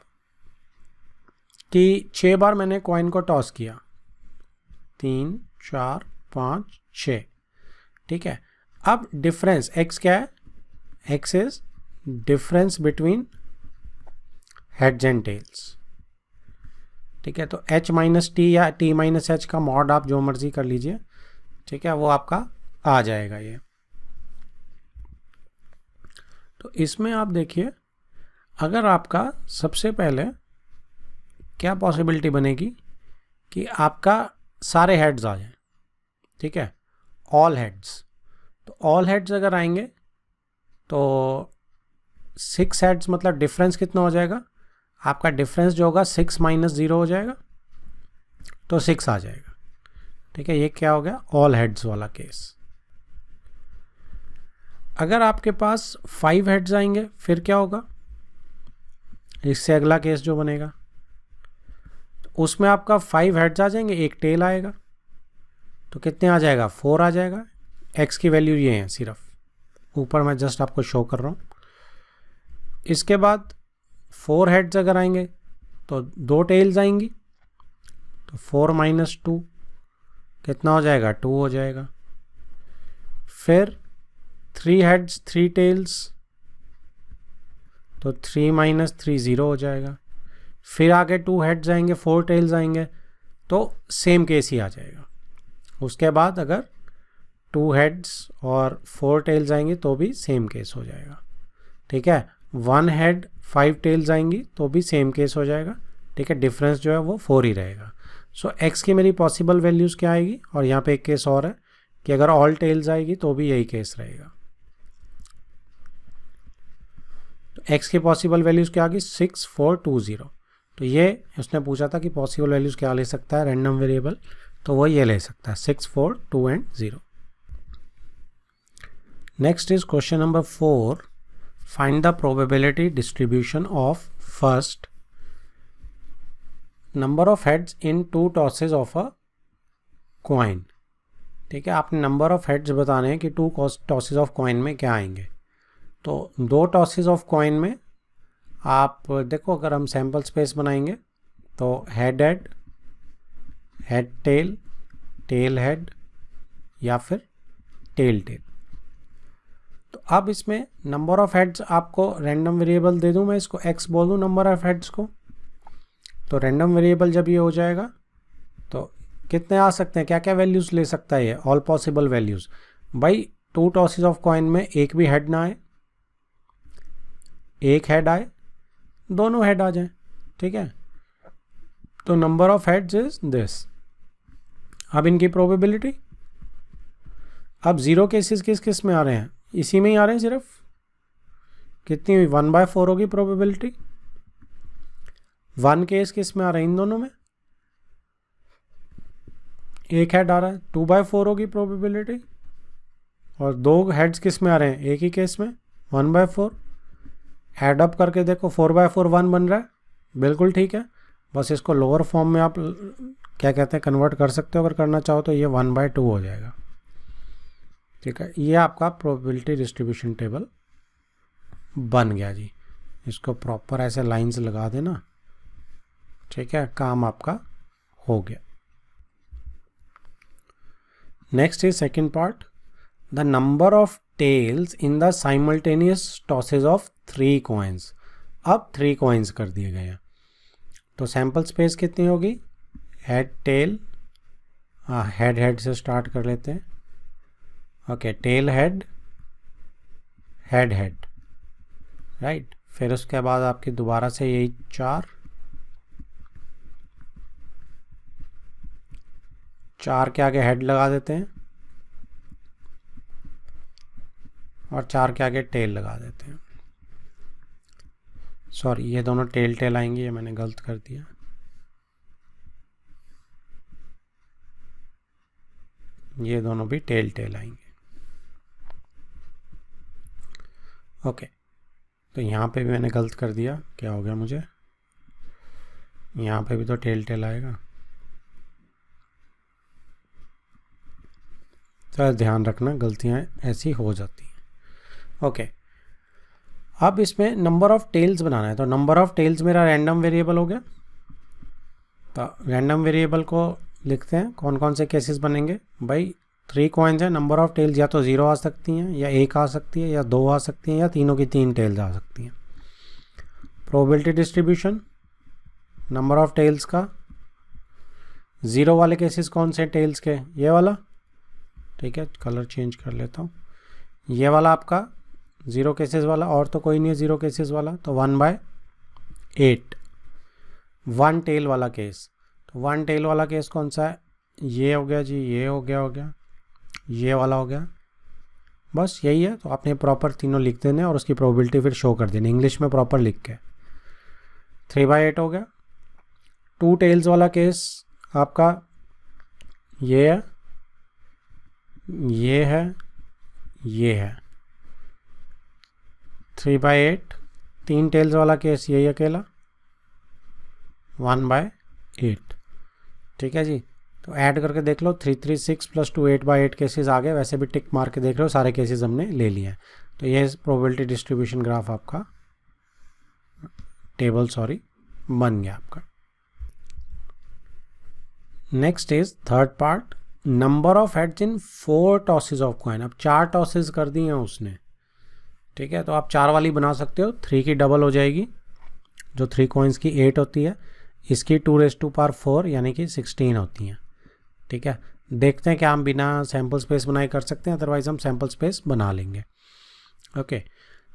कि 6 बार मैंने कॉइन को टॉस किया, 3 4 5 6, ठीक है। अब डिफरेंस एक्स क्या है, x is difference between heads and tails, ठीक है। तो h माइनस टी या t माइनस एच का मॉड आप जो मर्जी कर लीजिए, ठीक है, वो आपका आ जाएगा ये। तो इसमें आप देखिए, अगर आपका सबसे पहले क्या पॉसिबिलिटी बनेगी कि आपका सारे हेड्स आ जाएं, ठीक है, ऑल हेड्स। तो ऑल हेड्स अगर आएंगे तो 6 हेड्स मतलब डिफरेंस कितना हो जाएगा, आपका डिफरेंस जो होगा 6 माइनस 0 हो जाएगा, तो 6 आ जाएगा, ठीक है। ये क्या हो गया, ऑल हेड्स वाला केस। अगर आपके पास 5 हेड्स आएंगे फिर क्या होगा, इससे अगला केस जो बनेगा, तो उसमें आपका 5 हेड्स आ जाएंगे, एक टेल आएगा, तो कितने आ जाएगा, 4 आ जाएगा। एक्स की वैल्यू ये है, सिर्फ ऊपर मैं जस्ट आपको शो कर रहा हूँ। इसके बाद 4 हेड्स अगर आएंगे तो 2 टेल्स आएंगी, तो 4 माइनस 2 कितना हो जाएगा, 2 हो जाएगा। फिर 3 हेड्स 3 टेल्स, तो 3 माइनस 3 0 हो जाएगा। फिर आगे 2 हेड्स आएंगे 4 टेल्स आएंगे, तो सेम केस ही आ जाएगा। उसके बाद अगर 2 हेड्स और 4 टेल्स आएंगी तो भी सेम केस हो जाएगा, ठीक है। 1 हेड 5 टेल्स आएंगी तो भी सेम केस हो जाएगा, ठीक है। डिफरेंस जो है वो 4 ही रहेगा। सो एक्स की मेरी पॉसिबल वैल्यूज़ क्या आएगी, और यहाँ पे एक केस और है कि अगर ऑल टेल्स आएगी तो भी यही केस रहेगा। तो एक्स की पॉसिबल वैल्यूज़ क्या आ गई, 6 4 2 0। तो ये उसने पूछा था कि पॉसिबल वैल्यूज़ क्या ले सकता है रैंडम वेरिएबल, तो वो ये ले सकता है 6 4 2 and 0। Next is question number 4, find the probability distribution of first number of heads in 2 tosses of a coin, ठीक है। आपने नंबर ऑफ हेड्स बताने हैं कि 2 टॉसेज ऑफ कॉइन में क्या आएंगे। तो 2 टॉसेज ऑफ कॉइन में आप देखो, अगर हम सैम्पल स्पेस बनाएंगे तो head head, head tail, tail head, या फिर टेल टेल। तो अब इसमें नंबर ऑफ हेड्स आपको रैंडम वेरिएबल दे दूं, मैं इसको x बोल दूं नंबर ऑफ हेड्स को, तो रैंडम वेरिएबल जब ये हो जाएगा तो कितने आ सकते हैं, क्या क्या वैल्यूज़ ले सकता है ये, ऑल पॉसिबल वैल्यूज़। भाई 2 टॉसेस ऑफ कॉइन में एक भी हेड ना आए, एक हेड आए, दोनों हेड आ जाए, ठीक है। तो number of heads is this. अब इनकी प्रोबेबिलिटी, अब 0 केसेस किस किस में आ रहे हैं, इसी में ही आ रहे हैं सिर्फ। कितनी हुई, 1/4 होगी प्रोबेबिलिटी। 1 केस किस में आ रहा है, इन दोनों में एक हेड आ रहा है, 2/4 होगी प्रोबेबिलिटी। और 2 हेड्स किस में आ रहे हैं, एक ही केस में, 1/4। एड अप करके देखो 4/4 1 बन रहा है, बिल्कुल ठीक है। बस इसको लोअर फॉर्म में आप क्या कहते हैं कन्वर्ट कर सकते हो, अगर करना चाहो तो ये 1/2 हो जाएगा, ठीक है। ये आपका प्रोबेबिलिटी डिस्ट्रीब्यूशन टेबल बन गया जी। इसको प्रॉपर ऐसे लाइंस लगा देना, ठीक है, काम आपका हो गया। Next is second part, the number of tails in the simultaneous tosses of 3 coins. अब 3 कॉइन्स कर दिए गए हैं, तो सैंपल स्पेस कितनी होगी, हेड टेल, हेड हेड से स्टार्ट कर लेते हैं, okay, tail head, head head, right. फिर उसके बाद आपकी दोबारा से यही 4 के आगे हेड लगा देते हैं और 4 के आगे टेल लगा देते हैं। सॉरी, ये दोनों टेल टेल आएंगे, ये मैंने गलत कर दिया। ये दोनों भी टेल टेल आएंगे, ओके। तो यहाँ पे भी मैंने गलत कर दिया, क्या हो गया मुझे, यहाँ पे भी तो टेल टेल आएगा, तो ध्यान रखना, गलतियाँ ऐसी हो जाती हैं, ओके। अब इसमें नंबर ऑफ टेल्स बनाना है, तो नंबर ऑफ टेल्स मेरा रैंडम वेरिएबल हो गया। तो रैंडम वेरिएबल को लिखते हैं, कौन कौन से केसेस बनेंगे भाई, 3 कॉइन्स हैं, नंबर ऑफ टेल्स या तो 0 आ सकती हैं, या 1 आ सकती है, या 2 आ सकती हैं, या तीनों की 3 टेल्स आ सकती हैं। Probability distribution, number of tails का, 0 वाले केसेस कौन से टेल्स के, ये वाला, ठीक है, कलर चेंज कर लेता हूँ, ये वाला आपका 0 केसेस वाला, और तो कोई नहीं है 0 केसेस वाला, तो 1/8। 1 टेल वाला केस, तो 1 टेल वाला केस कौन सा है, ये हो गया जी, ये हो गया, ये वाला हो गया, बस यही है। तो आपने प्रॉपर तीनों लिख देने और उसकी प्रोबेबिलिटी फिर शो कर देनी इंग्लिश में प्रॉपर लिख के। 3/8 हो गया। 2 टेल्स वाला केस आपका ये है, ये है, ये है, 3/8। 3 टेल्स वाला केस यही अकेला, 1/8, ठीक है जी। तो ऐड करके देख लो, 3 3 6 + 2 8/8 केसेस आ गए। वैसे भी टिक मार के देख रहे हो, सारे केसेस हमने ले लिए हैं। तो ये प्रोबेबिलिटी डिस्ट्रीब्यूशन ग्राफ आपका टेबल बन गया आपका। Next is third part, number of heads in 4 tosses of coin. अब 4 टॉसेस कर दी हैं उसने, ठीक है। तो आप 4 वाली बना सकते हो, 3 की डबल हो जाएगी, जो 3 कॉइन्स की 8 होती है, इसकी 2⁴ यानी कि 16 होती हैं, ठीक है। देखते हैं क्या हम बिना सैम्पल स्पेस बनाए कर सकते हैं, अदरवाइज हम सैम्पल स्पेस बना लेंगे, ओके।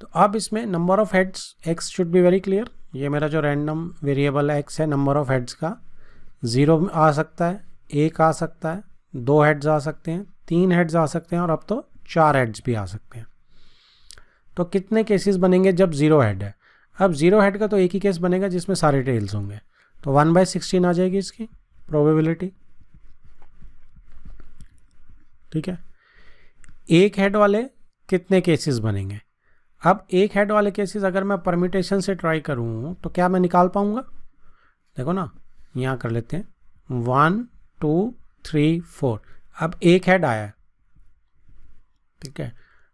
तो अब इसमें number of heads x should be very clear. ये मेरा जो रैंडम वेरिएबल x है, नंबर ऑफ हेड्स का 0 आ सकता है, 1 आ सकता है, 2 हेड्स आ सकते हैं, 3 हेड्स आ सकते हैं, और अब तो 4 हेड्स भी आ सकते हैं। तो कितने केसेस बनेंगे जब 0 हेड है? अब 0 हेड का तो एक ही केस बनेगा जिसमें सारे टेल्स होंगे, तो 1/16 आ जाएगी इसकी प्रोबेबिलिटी, ठीक है। 1 हेड वाले कितने केसेस बनेंगे? अब 1 हेड वाले केसेस अगर मैं परम्यूटेशन से ट्राई करूँ तो क्या मैं निकाल पाऊँगा? देखो ना, यहाँ कर लेते हैं, 1 2 3 4। अब 1 हेड आया है, ठीक है।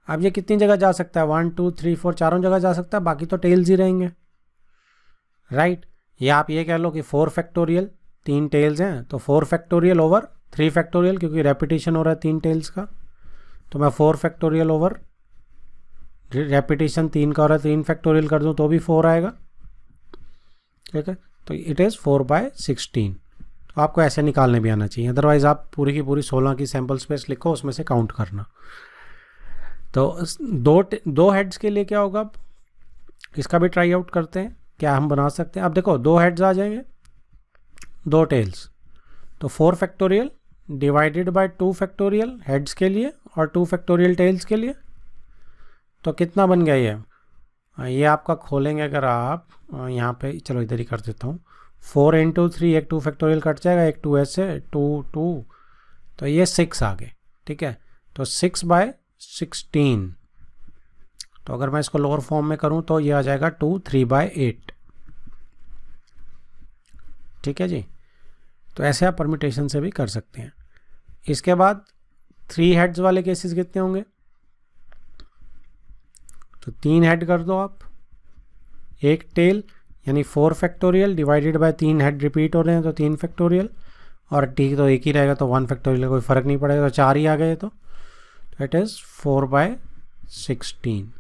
अब ये कितनी जगह जा सकता है? 1 2 3 4 चारों जगह जा सकता है, बाकी तो टेल्स ही रहेंगे, राइट। या आप ये कह लो कि 4 फैक्टोरियल, 3 टेल्स हैं तो 4 फैक्टोरियल ओवर 3 फैक्टोरियल, क्योंकि रेपिटेशन हो रहा है 3 टेल्स का, तो मैं 4 फैक्टोरियल ओवर रेपिटेशन 3 का हो रहा है 3 फैक्टोरियल कर दूं तो भी 4 आएगा, ठीक है। तो इट इज़ 4/16। तो आपको ऐसे निकालने भी आना चाहिए, अदरवाइज आप पूरी की पूरी 16 की सैम्पल स्पेस लिखो, उसमें से काउंट करना। तो दो हेड्स के लिए क्या होगा, अब इसका भी ट्राई आउट करते हैं, क्या हम बना सकते हैं। अब देखो 2 हेड्स आ जाएंगे, 2 टेल्स, तो 4 factorial divided by 2 factorial heads के लिए और 2 फैक्टोरियल टेल्स के लिए, तो कितना बन गया ये आपका खोलेंगे अगर आप यहाँ पे, चलो इधर ही कर देता हूँ, 4 इंटू 3, एक 2 फैक्टोरियल कट जाएगा, एक 2 ऐसे 2, तो ये 6 आ गए। ठीक है, तो 6/16, तो अगर मैं इसको लोअर फॉर्म में करूँ तो ये आ जाएगा 2 3/8। ठीक है जी, तो ऐसे आप परम्यूटेशन से भी कर सकते हैं। इसके बाद 3 हेड्स वाले केसेस कितने होंगे, तो 3 हेड कर दो आप, एक टेल, यानी 4 factorial divided by 3 head repeat हो रहे हैं तो 3 फैक्टोरियल, और टी तो एक ही रहेगा तो 1 फैक्टोरियल, कोई फ़र्क नहीं पड़ेगा, तो 4 ही आ गए, तो इट इज़ 4/16।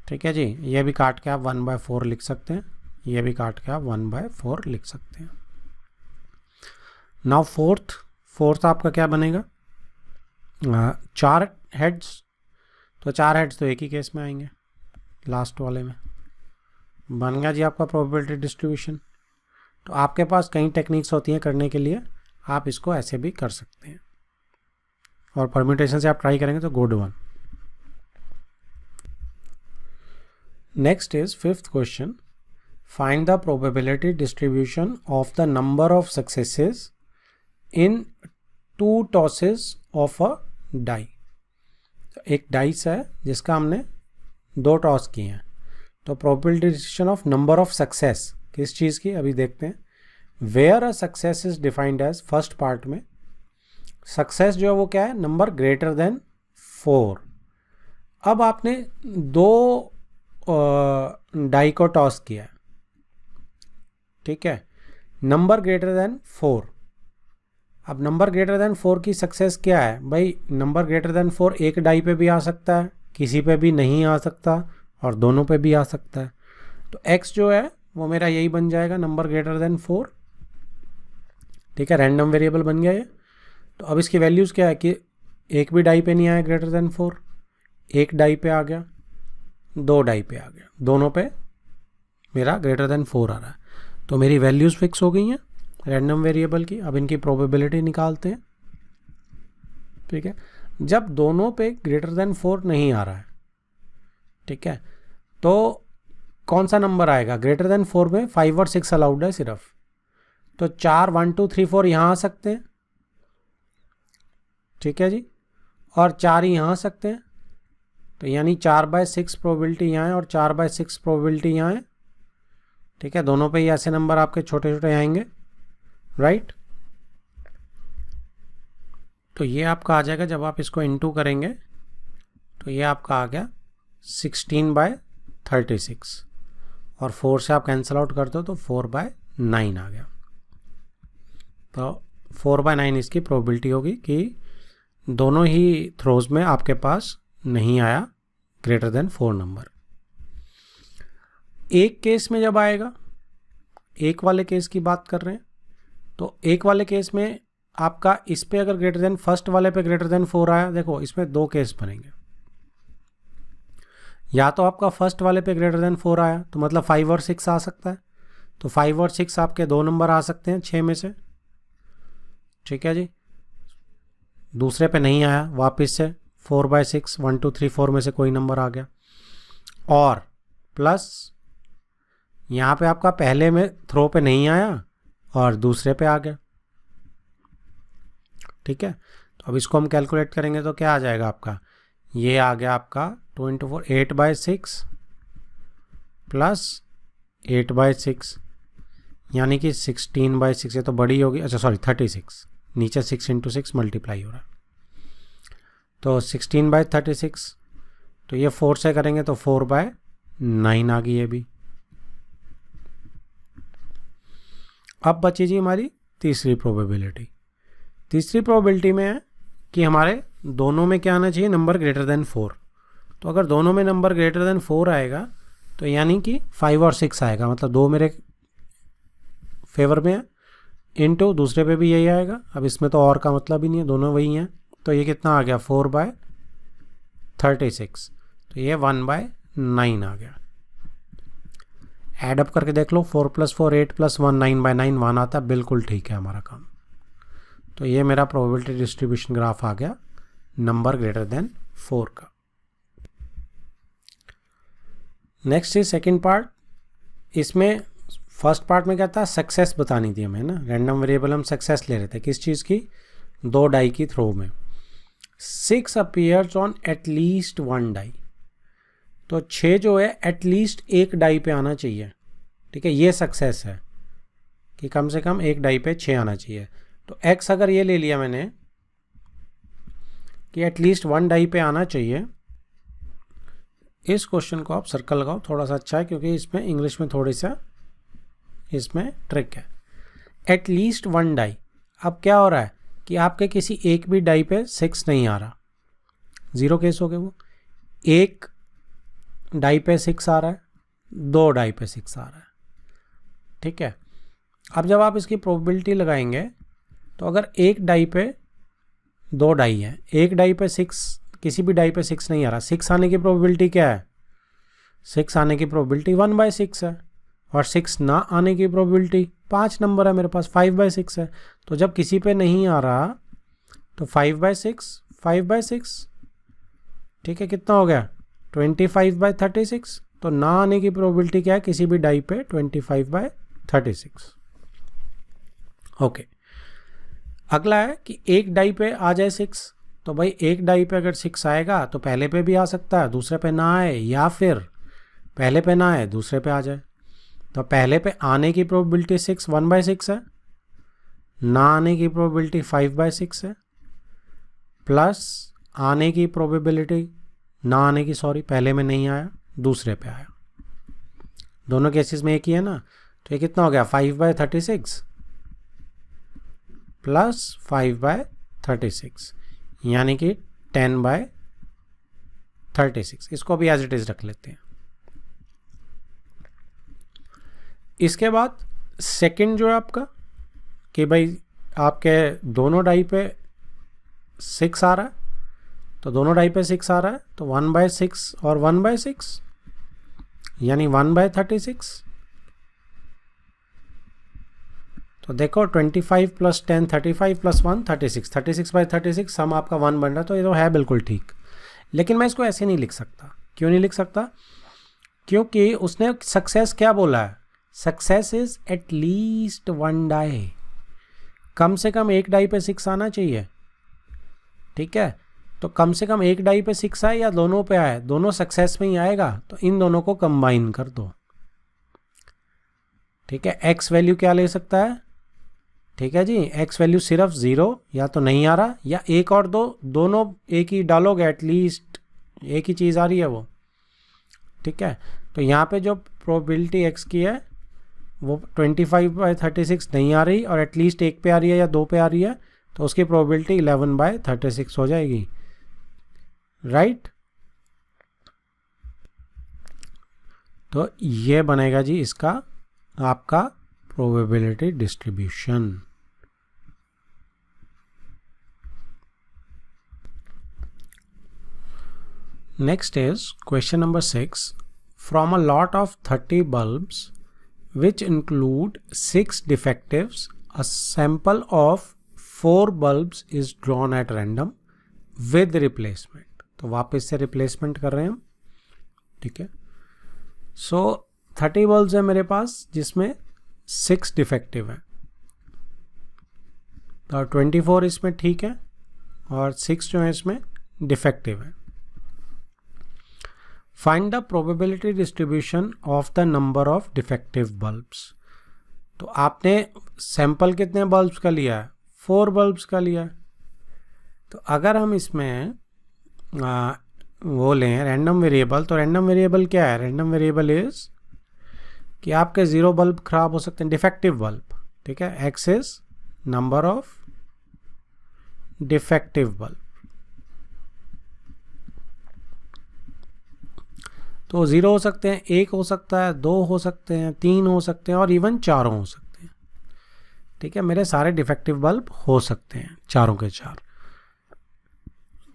ठीक है जी, ये भी काट के आप 1/4 लिख सकते हैं, ये भी काट के आप 1/4 लिख सकते हैं। नाउ फोर्थ आपका क्या बनेगा, 4 हेड्स, तो 4 हेड्स तो एक ही केस में आएंगे, लास्ट वाले में बन गया जी आपका प्रोबेबिलिटी डिस्ट्रीब्यूशन। तो आपके पास कई टेक्निक्स होती हैं करने के लिए, आप इसको ऐसे भी कर सकते हैं, और परम्यूटेशन से आप ट्राई करेंगे तो good one. Next is 5th question, find the probability distribution of the number of successes in 2 tosses of a die. एक डाइस है जिसका हमने 2 टॉस किए हैं, तो probability distribution of number of success किस चीज़ की, अभी देखते हैं। Where a success is defined as, first part में सक्सेस जो है वो क्या है, नंबर ग्रेटर देन 4। अब आपने 2 डाई को टॉस किया है, ठीक है, नंबर ग्रेटर देन 4। अब नंबर ग्रेटर देन 4 की सक्सेस क्या है भाई, नंबर ग्रेटर देन 4 एक डाई पे भी आ सकता है, किसी पे भी नहीं आ सकता, और दोनों पे भी आ सकता है। तो x जो है वो मेरा यही बन जाएगा, नंबर ग्रेटर देन 4। ठीक है, रैंडम वेरिएबल बन गया ये। तो अब इसकी वैल्यूज़ क्या है कि एक भी डाई पे नहीं आया ग्रेटर देन 4, एक डाई पे आ गया, 2 डाई पे आ गया, दोनों पे मेरा ग्रेटर देन 4 आ रहा है। तो मेरी वैल्यूज़ फिक्स हो गई हैं रैंडम वेरिएबल की। अब इनकी प्रोबेबिलिटी निकालते हैं। ठीक है, जब दोनों पे ग्रेटर देन 4 नहीं आ रहा है, ठीक है, तो कौन सा नंबर आएगा, ग्रेटर देन 4 में 5 और 6 अलाउड है सिर्फ, तो 4 1 2 3 4 यहाँ आ सकते हैं। ठीक है जी, और 4 ही यहाँ आ सकते हैं, तो यानी 4/6 प्रोबेबिलिटी यहाँ है और 4/6 प्रोबेबिलिटी यहाँ है। ठीक है, दोनों पे ही ऐसे नंबर आपके छोटे छोटे आएंगे, राइट। तो ये आपका आ जाएगा, जब आप इसको इनटू करेंगे तो ये आपका आ गया 16/36, और 4 से आप कैंसिल आउट करते हो तो 4/9 आ गया। तो 4/9 इसकी प्रोबेबिलिटी होगी कि दोनों ही थ्रोज में आपके पास नहीं आया ग्रेटर देन 4 नंबर। एक केस में जब आएगा, एक वाले केस की बात कर रहे हैं, तो एक वाले केस में आपका इस पे अगर ग्रेटर देन, फर्स्ट वाले पे ग्रेटर देन 4 आया, देखो इसमें 2 केस बनेंगे। या तो आपका फर्स्ट वाले पे ग्रेटर देन 4 आया तो मतलब 5 और 6 आ सकता है, तो 5 और 6 आपके 2 नंबर आ सकते हैं 6 में से। ठीक है जी, दूसरे पे नहीं आया, वापस से 4/6 1 2 3 4 में से कोई नंबर आ गया, और प्लस यहाँ पे आपका पहले में थ्रो पे नहीं आया और दूसरे पे आ गया। ठीक है, तो अब इसको हम कैलकुलेट करेंगे तो क्या आ जाएगा आपका, ये आ गया आपका 2 × 4 8/6 प्लस 8/6, यानी कि 16/6, ये तो बड़ी होगी, अच्छा सॉरी 36, नीचे 6 × 6 मल्टीप्लाई हो रहा है, तो 16/36, तो ये 4 से करेंगे तो 4/9 आ गई ये भी। अब बची जी हमारी तीसरी प्रोबेबिलिटी। तीसरी प्रोबेबिलिटी में है कि हमारे दोनों में क्या आना चाहिए, नंबर ग्रेटर देन 4। तो अगर दोनों में नंबर ग्रेटर देन 4 आएगा तो यानी कि 5 और 6 आएगा, मतलब 2 मेरे फेवर में है, इनटू दूसरे पे भी यही आएगा। अब इसमें तो और का मतलब ही नहीं है, दोनों वही हैं, तो ये कितना आ गया 4/10 36, तो ये 1/9 आ गया। एडअप करके देख लो, 4 + 4 8 + 1 9/9 1 आता है, बिल्कुल ठीक है हमारा काम। तो ये मेरा प्रोबेबिलिटी डिस्ट्रीब्यूशन ग्राफ आ गया नंबर ग्रेटर देन 4 का। Next is second part. इसमें फर्स्ट पार्ट में क्या था, सक्सेस बतानी थी हमें ना, रैंडम वेरिएबल हम सक्सेस ले रहे थे किस चीज़ की, 2 डाई की थ्रो में। 6 अपीयर्स ऑन एटलीस्ट 1 डाई, तो 6 जो है एटलीस्ट एक डाई पे आना चाहिए, ठीक है, ये सक्सेस है कि कम से कम एक डाई पे 6 आना चाहिए। तो x अगर ये ले लिया मैंने कि एटलीस्ट 1 डाई पे आना चाहिए, इस क्वेश्चन को आप सर्कल लगाओ, थोड़ा सा अच्छा है क्योंकि इसमें इंग्लिश में थोड़ी सा इसमें ट्रिक है। एटलीस्ट 1 डाई, अब क्या हो रहा है कि आपके किसी एक भी डाई पे 6 नहीं आ रहा, 0 केस हो गए वो, एक डाई पे 6 आ रहा है, 2 डाई पे 6 आ रहा है, ठीक है। अब जब आप इसकी प्रोबेबिलिटी लगाएंगे तो अगर एक डाई पे 2 डाई है, एक डाई पे 6, किसी भी डाई पे 6 नहीं आ रहा, 6 आने की प्रोबेबिलिटी क्या है, 6 आने की प्रोबेबिलिटी 1/6 है, और 6 ना आने की प्रोबेबिलिटी 5 नंबर है मेरे पास, 5/6 है। तो जब किसी पे नहीं आ रहा तो 5/6, ठीक है, कितना हो गया 25/36। तो ना आने की प्रोबेबिलिटी क्या है किसी भी डाई पे, 25/36। ओके, अगला है कि एक डाई पे आ जाए 6, तो भाई एक डाई पे अगर 6 आएगा तो पहले पे भी आ सकता है, दूसरे पे ना आए, या फिर पहले पे ना आए दूसरे पे आ जाए। तो पहले पे आने की प्रोबेबिलिटी 6 1/6 है, ना आने की प्रोबेबिलिटी 5/6 है, प्लस आने की प्रोबेबिलिटी, ना आने की सॉरी, पहले में नहीं आया दूसरे पे आया, दोनों केसेस में एक ही है ना। तो ये कितना हो गया 5/36 प्लस 5/36, यानी कि 10/36। इसको भी एज इट इज रख लेते हैं। इसके बाद सेकंड जो है आपका कि भाई आपके दोनों डाई पे 6 आ रहा है, तो दोनों डाई पे 6 आ रहा है, तो 1/6 और 1/6 यानी 1/36। तो देखो 25 + 10 35 + 1 36, 36/36 सम आपका 1 बन रहा है, तो ये तो है बिल्कुल ठीक। लेकिन मैं इसको ऐसे नहीं लिख सकता। क्यों नहीं लिख सकता? क्योंकि उसने सक्सेस क्या बोला है, सक्सेस इज एटलीस्ट 1 डाई, कम से कम एक डाई पे 6 आना चाहिए, ठीक है। तो कम से कम एक डाई पे 6 आए या दोनों पे आए, दोनों सक्सेस में ही आएगा, तो इन दोनों को कंबाइन कर दो, ठीक है। एक्स वैल्यू क्या ले सकता है, ठीक है जी, एक्स वैल्यू सिर्फ 0 या तो नहीं आ रहा, या एक और दो, दोनों एक ही डालोगे, एटलीस्ट एक ही चीज़ आ रही है वो, ठीक है। तो यहाँ पे जो प्रोबेबिलिटी एक्स की है वो 25/36 नहीं आ रही, और एटलीस्ट एक पे आ रही है या 2 पे आ रही है, तो उसकी प्रोबेबिलिटी 11/36 हो जाएगी, राइट। तो ये बनेगा जी इसका आपका probability distribution. Next is question number 6. From a lot of 30 bulbs which include 6 defectives, a sample of 4 bulbs is drawn at random with replacement. तो वापस से रिप्लेसमेंट कर रहे हैं हम, ठीक है। सो 30 बल्ब्स है मेरे पास जिसमें 6 डिफेक्टिव हैं, तो 24 इसमें ठीक है, और 6 जो है इसमें डिफेक्टिव है। Find the probability distribution of the number of defective bulbs. तो आपने सैंपल कितने बल्ब्स का लिया है, 4 बल्ब्स का लिया है। तो अगर हम इसमें वो लें रैंडम वेरिएबल, तो रैंडम वेरिएबल क्या है, रैंडम वेरिएबल इज कि आपके 0 बल्ब खराब हो सकते हैं, डिफेक्टिव बल्ब, ठीक है। X is number of defective bulb, तो 0 हो सकते हैं, 1 हो सकता है, 2 हो सकते हैं, 3 हो सकते हैं, और इवन 4 हो सकते हैं, ठीक है। मेरे सारे डिफेक्टिव बल्ब हो सकते हैं, चारों के चार।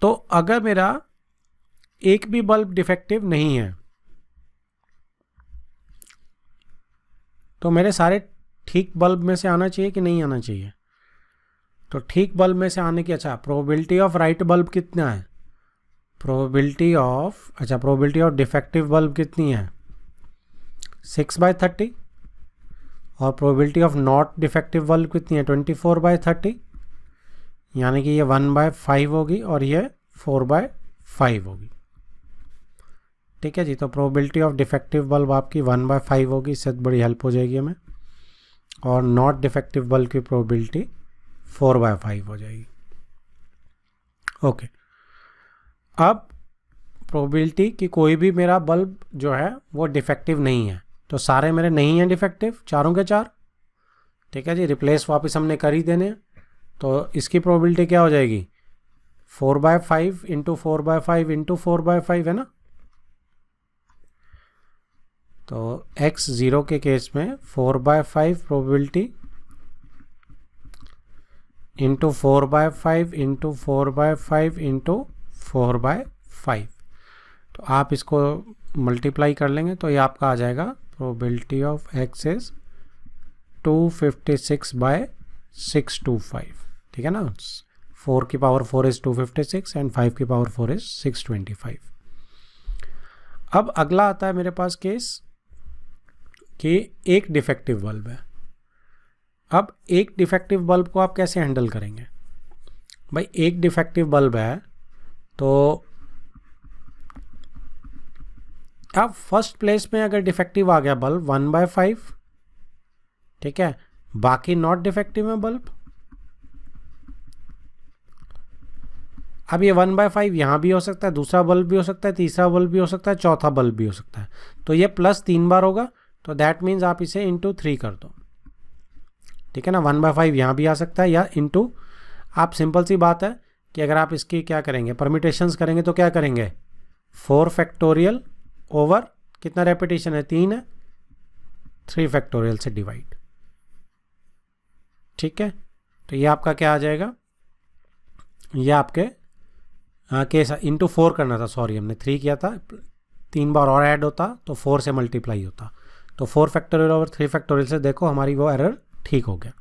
तो अगर मेरा एक भी बल्ब डिफेक्टिव नहीं है, तो मेरे सारे ठीक बल्ब में से आना चाहिए कि नहीं आना चाहिए? तो ठीक बल्ब में से आने की, अच्छा प्रोबेबिलिटी ऑफ राइट बल्ब कितना है? प्रोबेबिलिटी ऑफ डिफेक्टिव बल्ब कितनी है? 6/30। और probability of not defective bulb कितनी है? 24/30। यानी कि ये 1/5 होगी और ये 4/5 होगी। ठीक है जी, तो प्रोबेबिलिटी ऑफ डिफेक्टिव बल्ब आपकी 1/5 होगी, इससे बड़ी हेल्प हो जाएगी हमें। और नॉट डिफेक्टिव बल्ब की प्रोबेबिलिटी 4/5 हो जाएगी। ओके, अब प्रोबेबिलिटी कि कोई भी मेरा बल्ब जो है वो डिफेक्टिव नहीं है, तो सारे मेरे नहीं हैं डिफेक्टिव, चारों के चार। ठीक है जी, रिप्लेस वापस हमने कर ही देने हैं, तो इसकी प्रोबेबिलिटी क्या हो जाएगी? 4/5 इंटू 4/5 इंटू 4/5 है ना। तो x0 के केस में 4/5 प्रोबेबिलिटी इंटू 4/5 इंटू 4/5 इंटू 4/5, तो आप इसको मल्टीप्लाई कर लेंगे तो ये आपका आ जाएगा प्रोबेबिलिटी ऑफ x इज 256/625। ठीक है ना, 4 की पावर 4 इज 256 एंड 5 की पावर 4 इज 625। अब अगला आता है मेरे पास केस कि एक डिफेक्टिव बल्ब है। अब एक डिफेक्टिव बल्ब को आप कैसे हैंडल करेंगे? भाई एक डिफेक्टिव बल्ब है तो अब फर्स्ट प्लेस में अगर डिफेक्टिव आ गया बल्ब 1/5, ठीक है, बाकी नॉट डिफेक्टिव है बल्ब। अब ये 1/5 यहाँ भी हो सकता है, दूसरा बल्ब भी हो सकता है, तीसरा बल्ब भी हो सकता है, चौथा बल्ब भी हो सकता है, तो ये प्लस 3 बार होगा, तो दैट मीन्स आप इसे इंटू 3 कर दो। ठीक है ना, 1/5 यहाँ भी आ सकता है या इंटू, आप सिंपल सी बात है कि अगर आप इसकी क्या करेंगे, परमिटेशंस करेंगे तो क्या करेंगे, 4 फैक्टोरियल ओवर कितना रेपिटेशन है, 3 है, 3 फैक्टोरियल से डिवाइड। ठीक है, तो ये आपका क्या आ जाएगा, ये आपके केस इंटू 4 करना था, सॉरी हमने 3 किया था, 3 बार और ऐड होता तो 4 से मल्टीप्लाई होता, तो 4 फैक्टोरियल ओवर 3 फैक्टोरियल से देखो हमारी वो एरर ठीक हो गया,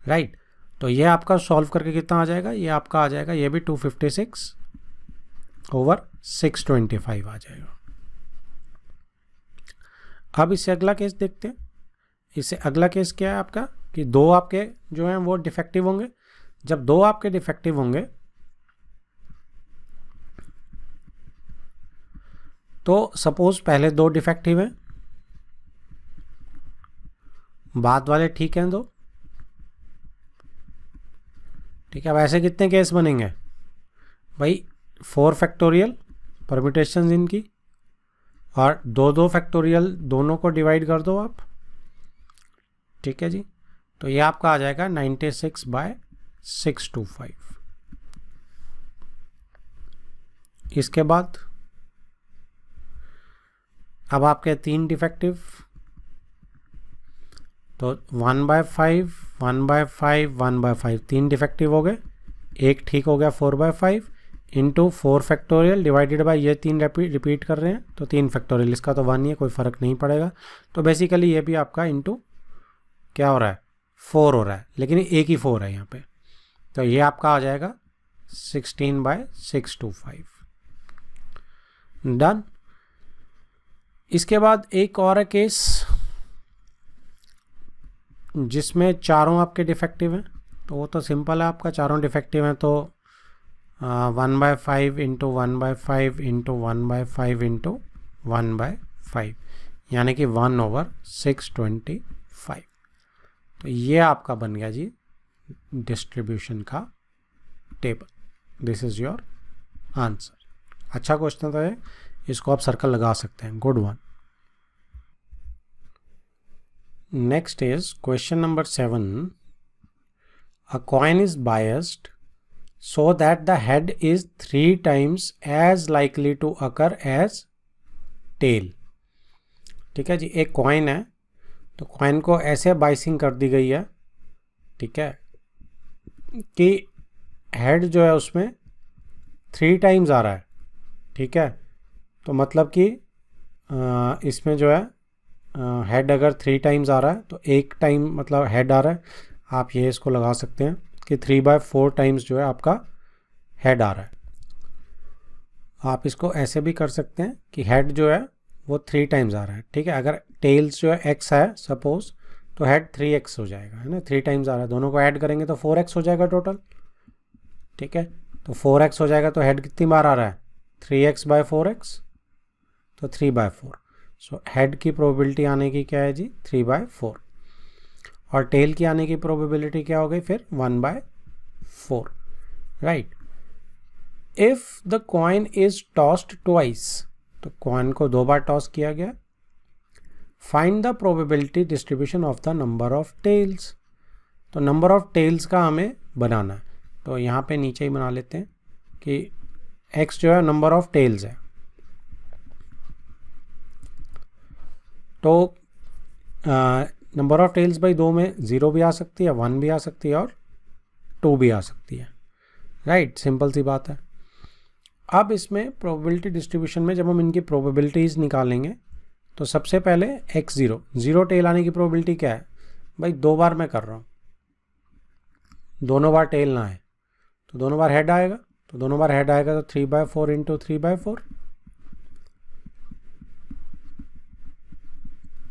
राइट। तो ये आपका सॉल्व करके कितना आ जाएगा, ये आपका आ जाएगा, ये भी 256 ओवर 625 आ जाएगा। अब इससे अगला केस देखते हैं। इससे अगला केस क्या है आपका कि दो आपके जो हैं वो डिफेक्टिव होंगे। जब दो आपके डिफेक्टिव होंगे तो सपोज पहले दो डिफेक्टिव हैं, बाद वाले ठीक हैं दो। ठीक है, अब ऐसे कितने केस बनेंगे भाई, 4 फैक्टोरियल परम्यूटेशंस इनकी, और 2 फैक्टोरियल दोनों को डिवाइड कर दो आप। ठीक है जी, तो ये आपका आ जाएगा 96/625। इसके बाद अब आपके 3 डिफेक्टिव, तो 1/5 1/5 1/5 3 डिफेक्टिव हो गए, एक ठीक हो गया 4/5 इंटू 4 फैक्टोरियल डिवाइडेड बाय ये 3 रिपीट कर रहे हैं तो 3 फैक्टोरियल, इसका तो 1 ही है, कोई फ़र्क नहीं पड़ेगा। तो बेसिकली ये भी आपका इंटू क्या हो रहा है, 4 हो रहा है, लेकिन एक ही 4 है यहाँ पे, तो ये आपका आ जाएगा 16/625। डन। इसके बाद एक और है केस जिसमें चारों आपके डिफेक्टिव हैं, तो वो तो सिंपल है, आपका चारों डिफेक्टिव हैं तो 1/5 इंटू 1/5 इंटू 1/5 इंटू 1/5 यानी कि 1/625। तो ये आपका बन गया जी डिस्ट्रीब्यूशन का table. This is your answer. अच्छा क्वेश्चन था ये, इसको आप सर्कल लगा सकते हैं, good one. Next is question number 7। A coin is biased so that the head is 3 times as likely to occur as tail। ठीक है जी, एक कॉइन है तो कॉइन को ऐसे बाइसिंग कर दी गई है, ठीक है, कि हेड जो है उसमें 3 टाइम्स आ रहा है। ठीक है। तो मतलब कि इसमें जो है हेड अगर 3 टाइम्स आ रहा है तो एक टाइम मतलब हेड आ रहा है, आप ये इसको लगा सकते हैं कि 3/4 टाइम्स जो है आपका हेड आ रहा है। आप इसको ऐसे भी कर सकते हैं कि हेड जो है वो 3 टाइम्स आ रहा है, ठीक है। अगर टेल्स जो है x है सपोज, तो हेड 3x हो जाएगा, है ना। 3 टाइम्स आ रहा है, दोनों को ऐड करेंगे तो 4x हो जाएगा टोटल, ठीक है। तो 4x हो जाएगा, तो हेड कितनी बार आ रहा है 3x/4x, तो 3/4। सो हेड की प्रोबेबिलिटी आने की क्या है जी 3/4, और टेल की आने की प्रोबेबिलिटी क्या हो गई फिर 1/4, right. If the coin is tossed twice, तो कॉइन को 2 बार टॉस किया गया, find the probability distribution of the number of tails. तो नंबर ऑफ टेल्स का हमें बनाना है, तो यहाँ पे नीचे ही बना लेते हैं कि x जो है नंबर ऑफ टेल्स है। तो नंबर ऑफ टेल्स बाई 2 में 0 भी आ सकती है, 1 भी आ सकती है और 2 भी आ सकती है, राइट। सिंपल सी बात है। अब इसमें प्रोबेबिलिटी डिस्ट्रीब्यूशन में जब हम इनकी प्रोबेबिलिटीज़ निकालेंगे तो सबसे पहले x0 0 टेल आने की प्रोबेबिलिटी क्या है भाई, 2 बार मैं कर रहा हूँ, दोनों बार टेल ना है तो दोनों बार हेड आएगा, तो दोनों बार हेड आएगा तो 3/4 इंटू 3/4,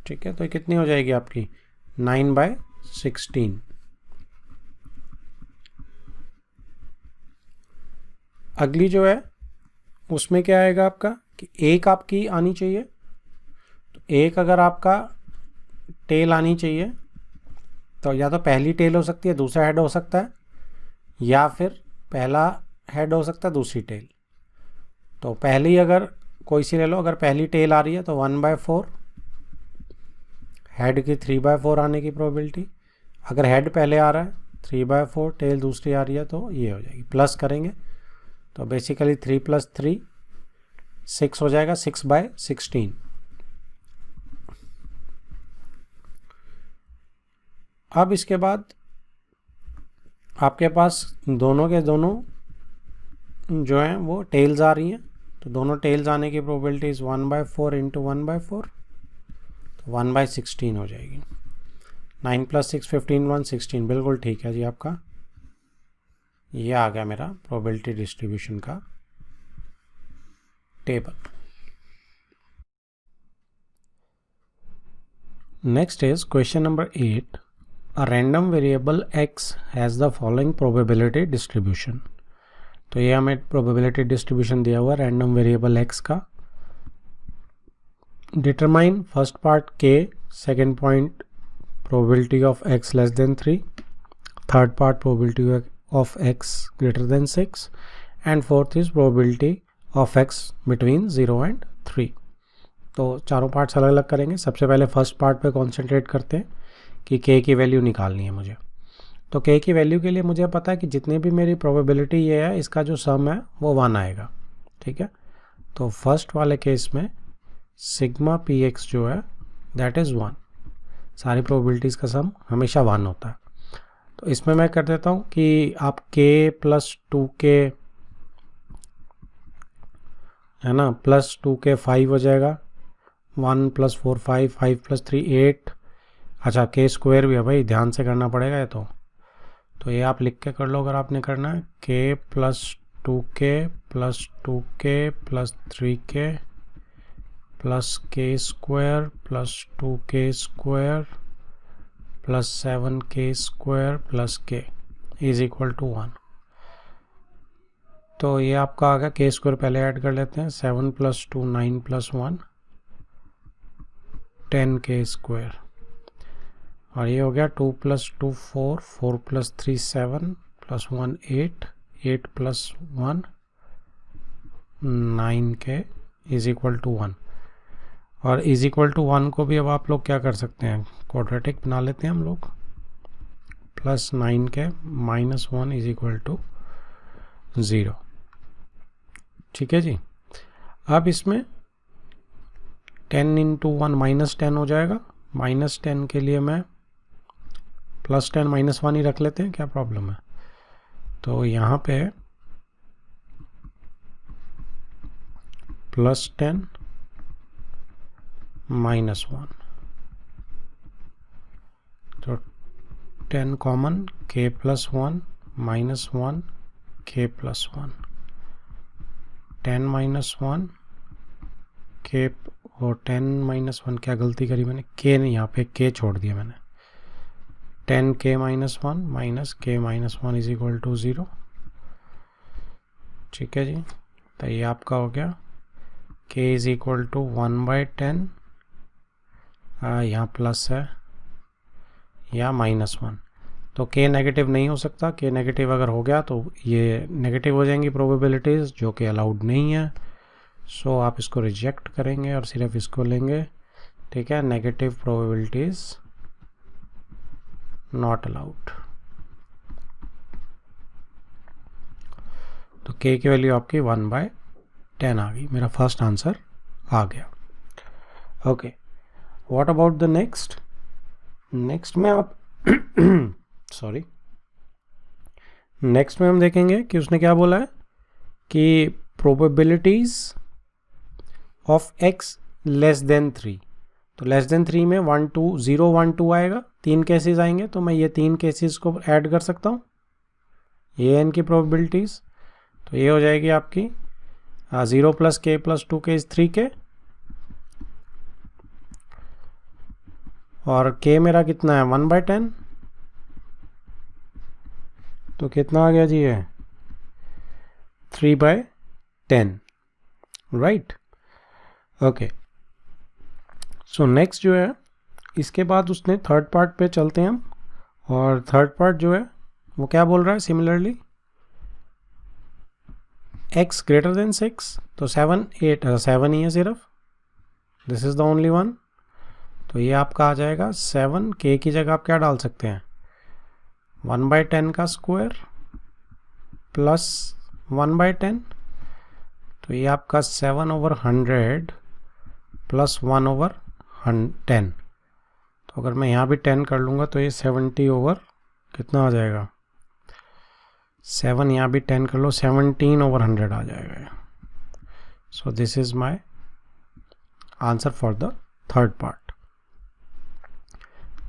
ठीक है। तो कितनी हो जाएगी आपकी 9/16। अगली जो है उसमें क्या आएगा आपका कि एक आपकी आनी चाहिए, तो एक अगर आपका टेल आनी चाहिए तो या तो पहली टेल हो सकती है, दूसरा हेड हो सकता है, या फिर पहला हेड हो सकता है दूसरी टेल। तो पहली अगर कोई सी ले लो, अगर पहली टेल आ रही है तो 1/4, हेड की 3/4 आने की प्रोबेबिलिटी। अगर हेड पहले आ रहा है 3/4, टेल दूसरी आ रही है तो ये हो जाएगी, प्लस करेंगे तो बेसिकली 3 + 3 6 हो जाएगा, 6/16। अब इसके बाद आपके पास दोनों के दोनों जो हैं वो टेल्स आ रही हैं, तो दोनों टेल्स आने की प्रोबेबिलिटी इज 1/4 इंटू 1/4, तो 1/16 हो जाएगी। 9 + 6 15 1 16, बिल्कुल ठीक है जी आपका। ये आ गया मेरा प्रोबेबिलिटी डिस्ट्रीब्यूशन का table. Next is question number 8। A random variable x has the following probability distribution। तो ये हमें probability distribution दिया हुआ random variable x का। Determine first part k, second point probability of x less than 3, third part probability of x greater than 6, and fourth is probability of x between 0 and 3। तो चारों पार्ट्स अलग अलग करेंगे। सबसे पहले फर्स्ट पार्ट पे कॉन्सेंट्रेट करते हैं कि k की वैल्यू निकालनी है मुझे। तो k की वैल्यू के लिए मुझे पता है कि जितनी भी मेरी प्रोबेबिलिटी ये है इसका जो सम है वो 1 आएगा, ठीक है। तो फर्स्ट वाले केस में सिग्मा px जो है दैट इज़ 1, सारी प्रोबेबिलिटीज़ का सम हमेशा 1 होता है। तो इसमें मैं कर देता हूँ कि आप k + 2k है ना, +2k 5 हो जाएगा, 1 + 4 5, 5 + 3 8। अच्छा k² भी है भाई, ध्यान से करना पड़ेगा ये तो ये आप लिख के कर लो अगर आपने करना है। k + 2k + 2k + 3k + k² + 2k² + 7k² + k = 1। तो ये आपका आ गया, k² पहले ऐड कर लेते हैं, 7 + 2 9 + 1 10k², और ये हो गया 2 + 2 4, 4 + 3 7 + 1 8, 8 + 1 9k = 1। और = 1 को भी अब आप लोग क्या कर सकते हैं, क्वाड्रेटिक बना लेते हैं हम लोग। +9k - 1 = 0, ठीक है जी। अब इसमें 10 × 1 -10 हो जाएगा। -10 के लिए मैं +10 - 1 ही रख लेते हैं, क्या प्रॉब्लम है। तो यहाँ पे प्लस 10 माइनस 1, तो 10 common, k plus 1 minus 1 k plus 1, 10 minus 1 k, और 10 माइनस 1 क्या गलती करी मैंने, k नहीं, यहाँ पे k छोड़ दिया मैंने, 10k minus 1 minus k minus 1 is equal to 0। ठीक है जी, तो ये आपका हो गया k इज इक्वल टू 1/10, यहाँ प्लस है या माइनस 1, तो k नेगेटिव नहीं हो सकता, k नेगेटिव अगर हो गया तो ये नेगेटिव हो जाएंगी प्रोबेबिलिटीज़, जो कि अलाउड नहीं है। सो आप इसको रिजेक्ट करेंगे और सिर्फ इसको लेंगे। ठीक है, नेगेटिव प्रोबेबिलिटीज़ नॉट अलाउड। तो k की वैल्यू आपकी 1/10 आ गई, मेरा फर्स्ट आंसर आ गया। Okay, what about the next? Next में आप सॉरी, नेक्स्ट में हम देखेंगे कि उसने क्या बोला है कि probabilities of x less then 3। तो लेस देन 3 में 1 2 0 1 2 आएगा, 3 केसेस आएंगे, तो मैं ये 3 केसेस को ऐड कर सकता हूँ, ये इनकी प्रोबेबिलिटीज। तो ये हो जाएगी आपकी 0 plus k plus 2k is 3k, और k मेरा कितना है 1/10, तो कितना आ गया जी, ये 3/10, राइट। ओके, सो नेक्स्ट जो है, इसके बाद उसने थर्ड पार्ट पे चलते हैं हम, और थर्ड पार्ट जो है वो क्या बोल रहा है, सिमिलरली x ग्रेटर देन 6, तो 7 8 7 ही है सिर्फ, this is the only one. तो ये आपका आ जाएगा 7, k की जगह आप क्या डाल सकते हैं, 1/10 का स्क्वायर प्लस 1/10, तो ये आपका 7/100 प्लस 1/10। तो अगर मैं यहाँ भी 10 कर लूँगा तो ये 70 कितना आ जाएगा, 7 यहाँ भी 10 कर लो, 17/100 आ जाएगा। So this is my answer for the third part.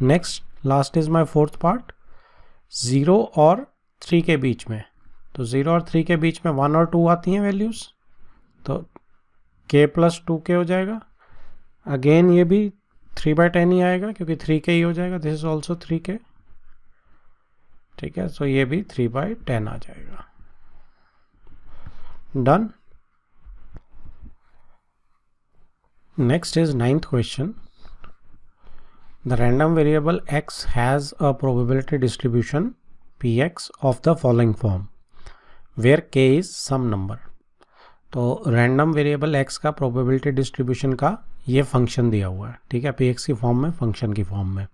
Next last is my fourth part, 0 और 3 के बीच में। तो 0 और 3 के बीच में 1 और 2 आती हैं वैल्यूज़, तो k प्लस 2k हो जाएगा। अगेन ये भी 3/10 ही आएगा क्योंकि 3k ही हो जाएगा, दिस इज ऑल्सो 3k। ठीक है, सो ये भी 3/10 आ जाएगा। Done. Next is 9th question. The random variable x has a probability distribution px of the following form, where k is some number. तो random variable x का probability distribution का ये फंक्शन दिया हुआ है, ठीक है, px की फॉर्म में, फंक्शन की फॉर्म में।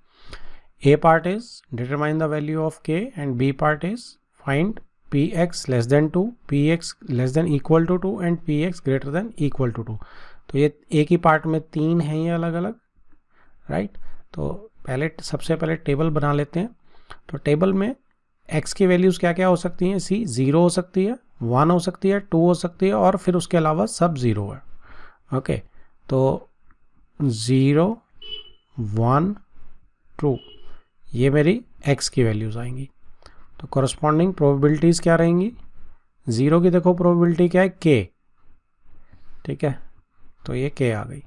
a part is determine the value of k and b part is find px less than 2, px less than equal to 2 and px greater than equal to 2। तो ये एक ही पार्ट में 3 हैं ये अलग अलग, राइट। तो पहले सबसे पहले टेबल बना लेते हैं। तो टेबल में x की वैल्यूज़ क्या क्या हो सकती हैं, सी 0 हो सकती है, 1 हो सकती है, 2 हो सकती है, और फिर उसके अलावा सब 0 है। ओके, तो 0 1 2 ये मेरी x की वैल्यूज़ आएंगी। तो कॉरस्पॉन्डिंग प्रोबेबिलिटीज़ क्या रहेंगी, 0 की देखो प्रोबेबिलिटी क्या है, k, ठीक है, तो ये k आ गई।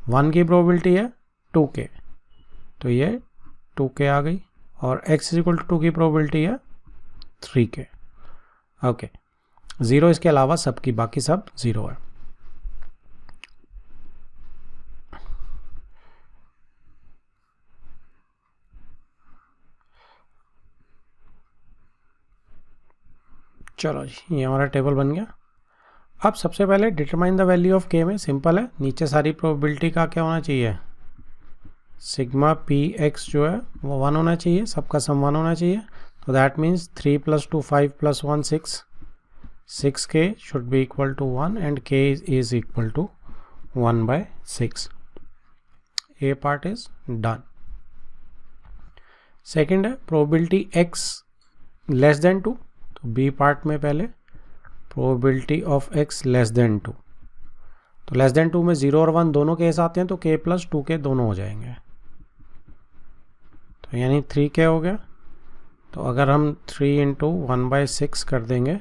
1 की प्रोबेबिलिटी है 2k, तो ये 2k आ गई, और x इज इक्वल टू 2 की प्रोबेबिलिटी है 3k। ओके, 0 इसके अलावा सबकी बाकी सब 0 है। चलो जी, ये हमारा टेबल बन गया। अब सबसे पहले determine the value of k में सिंपल है, नीचे सारी प्रोबेबिलिटी का क्या होना चाहिए, सिग्मा पी एक्स जो है वो 1 होना चाहिए, सबका सम 1 होना चाहिए। तो that means 3 + 2 5 + 1 6, 6k should be equal to 1 and k is equal to 1/6। A part is done. Second है प्रोबेबिलिटी x लेस देन 2, तो बी पार्ट में पहले probability of x less than 2। तो लेस देन 2 में 0 और 1 दोनों केस आते हैं, तो k प्लस 2k दोनों हो जाएंगे, तो यानी 3k हो गया। तो अगर हम 3 इंटू 1/6 कर देंगे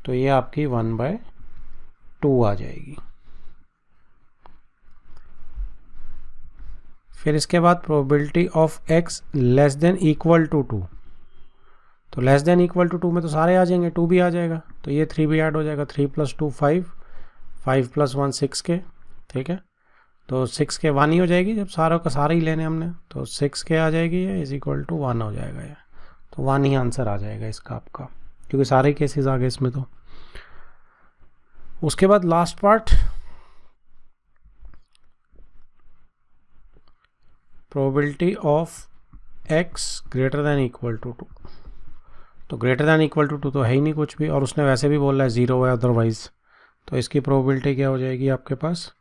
तो ये आपकी 1/2 आ जाएगी। फिर इसके बाद probability of x less than equal to 2, तो लेस देन इक्वल टू 2 में तो सारे आ जाएंगे, 2 भी आ जाएगा, तो ये 3 भी ऐड हो जाएगा। 3 + 2 5, 5 + 1 6 के, ठीक है, तो 6 के 1 ही हो जाएगी, जब सारों का सारे ही लेने हमने, तो 6 के आ जाएगी ये इज इक्वल टू 1 हो जाएगा ये, तो 1 ही आंसर आ जाएगा इसका आपका, क्योंकि सारे केसेस आ गए इसमें। तो उसके बाद last part, probability of x greater than equal to 2, तो ग्रेटर देन इक्वल टू 2 तो है ही नहीं कुछ भी, और उसने वैसे भी बोला है 0 है अदरवाइज, तो इसकी प्रोबेबिलिटी क्या हो जाएगी आपके पास,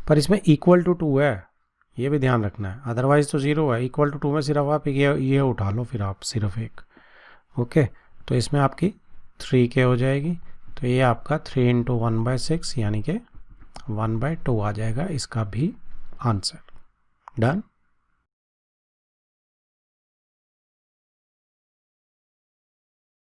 पर इसमें इक्वल टू 2 है, ये भी ध्यान रखना है, अदरवाइज तो 0 है, इक्वल टू 2 में सिर्फ आप ये उठा लो, फिर आप सिर्फ एक, ओके, तो इसमें आपकी 3k हो जाएगी, तो ये आपका 3 इंटू 1/6 यानी कि 1/2 आ जाएगा इसका भी आंसर। डन।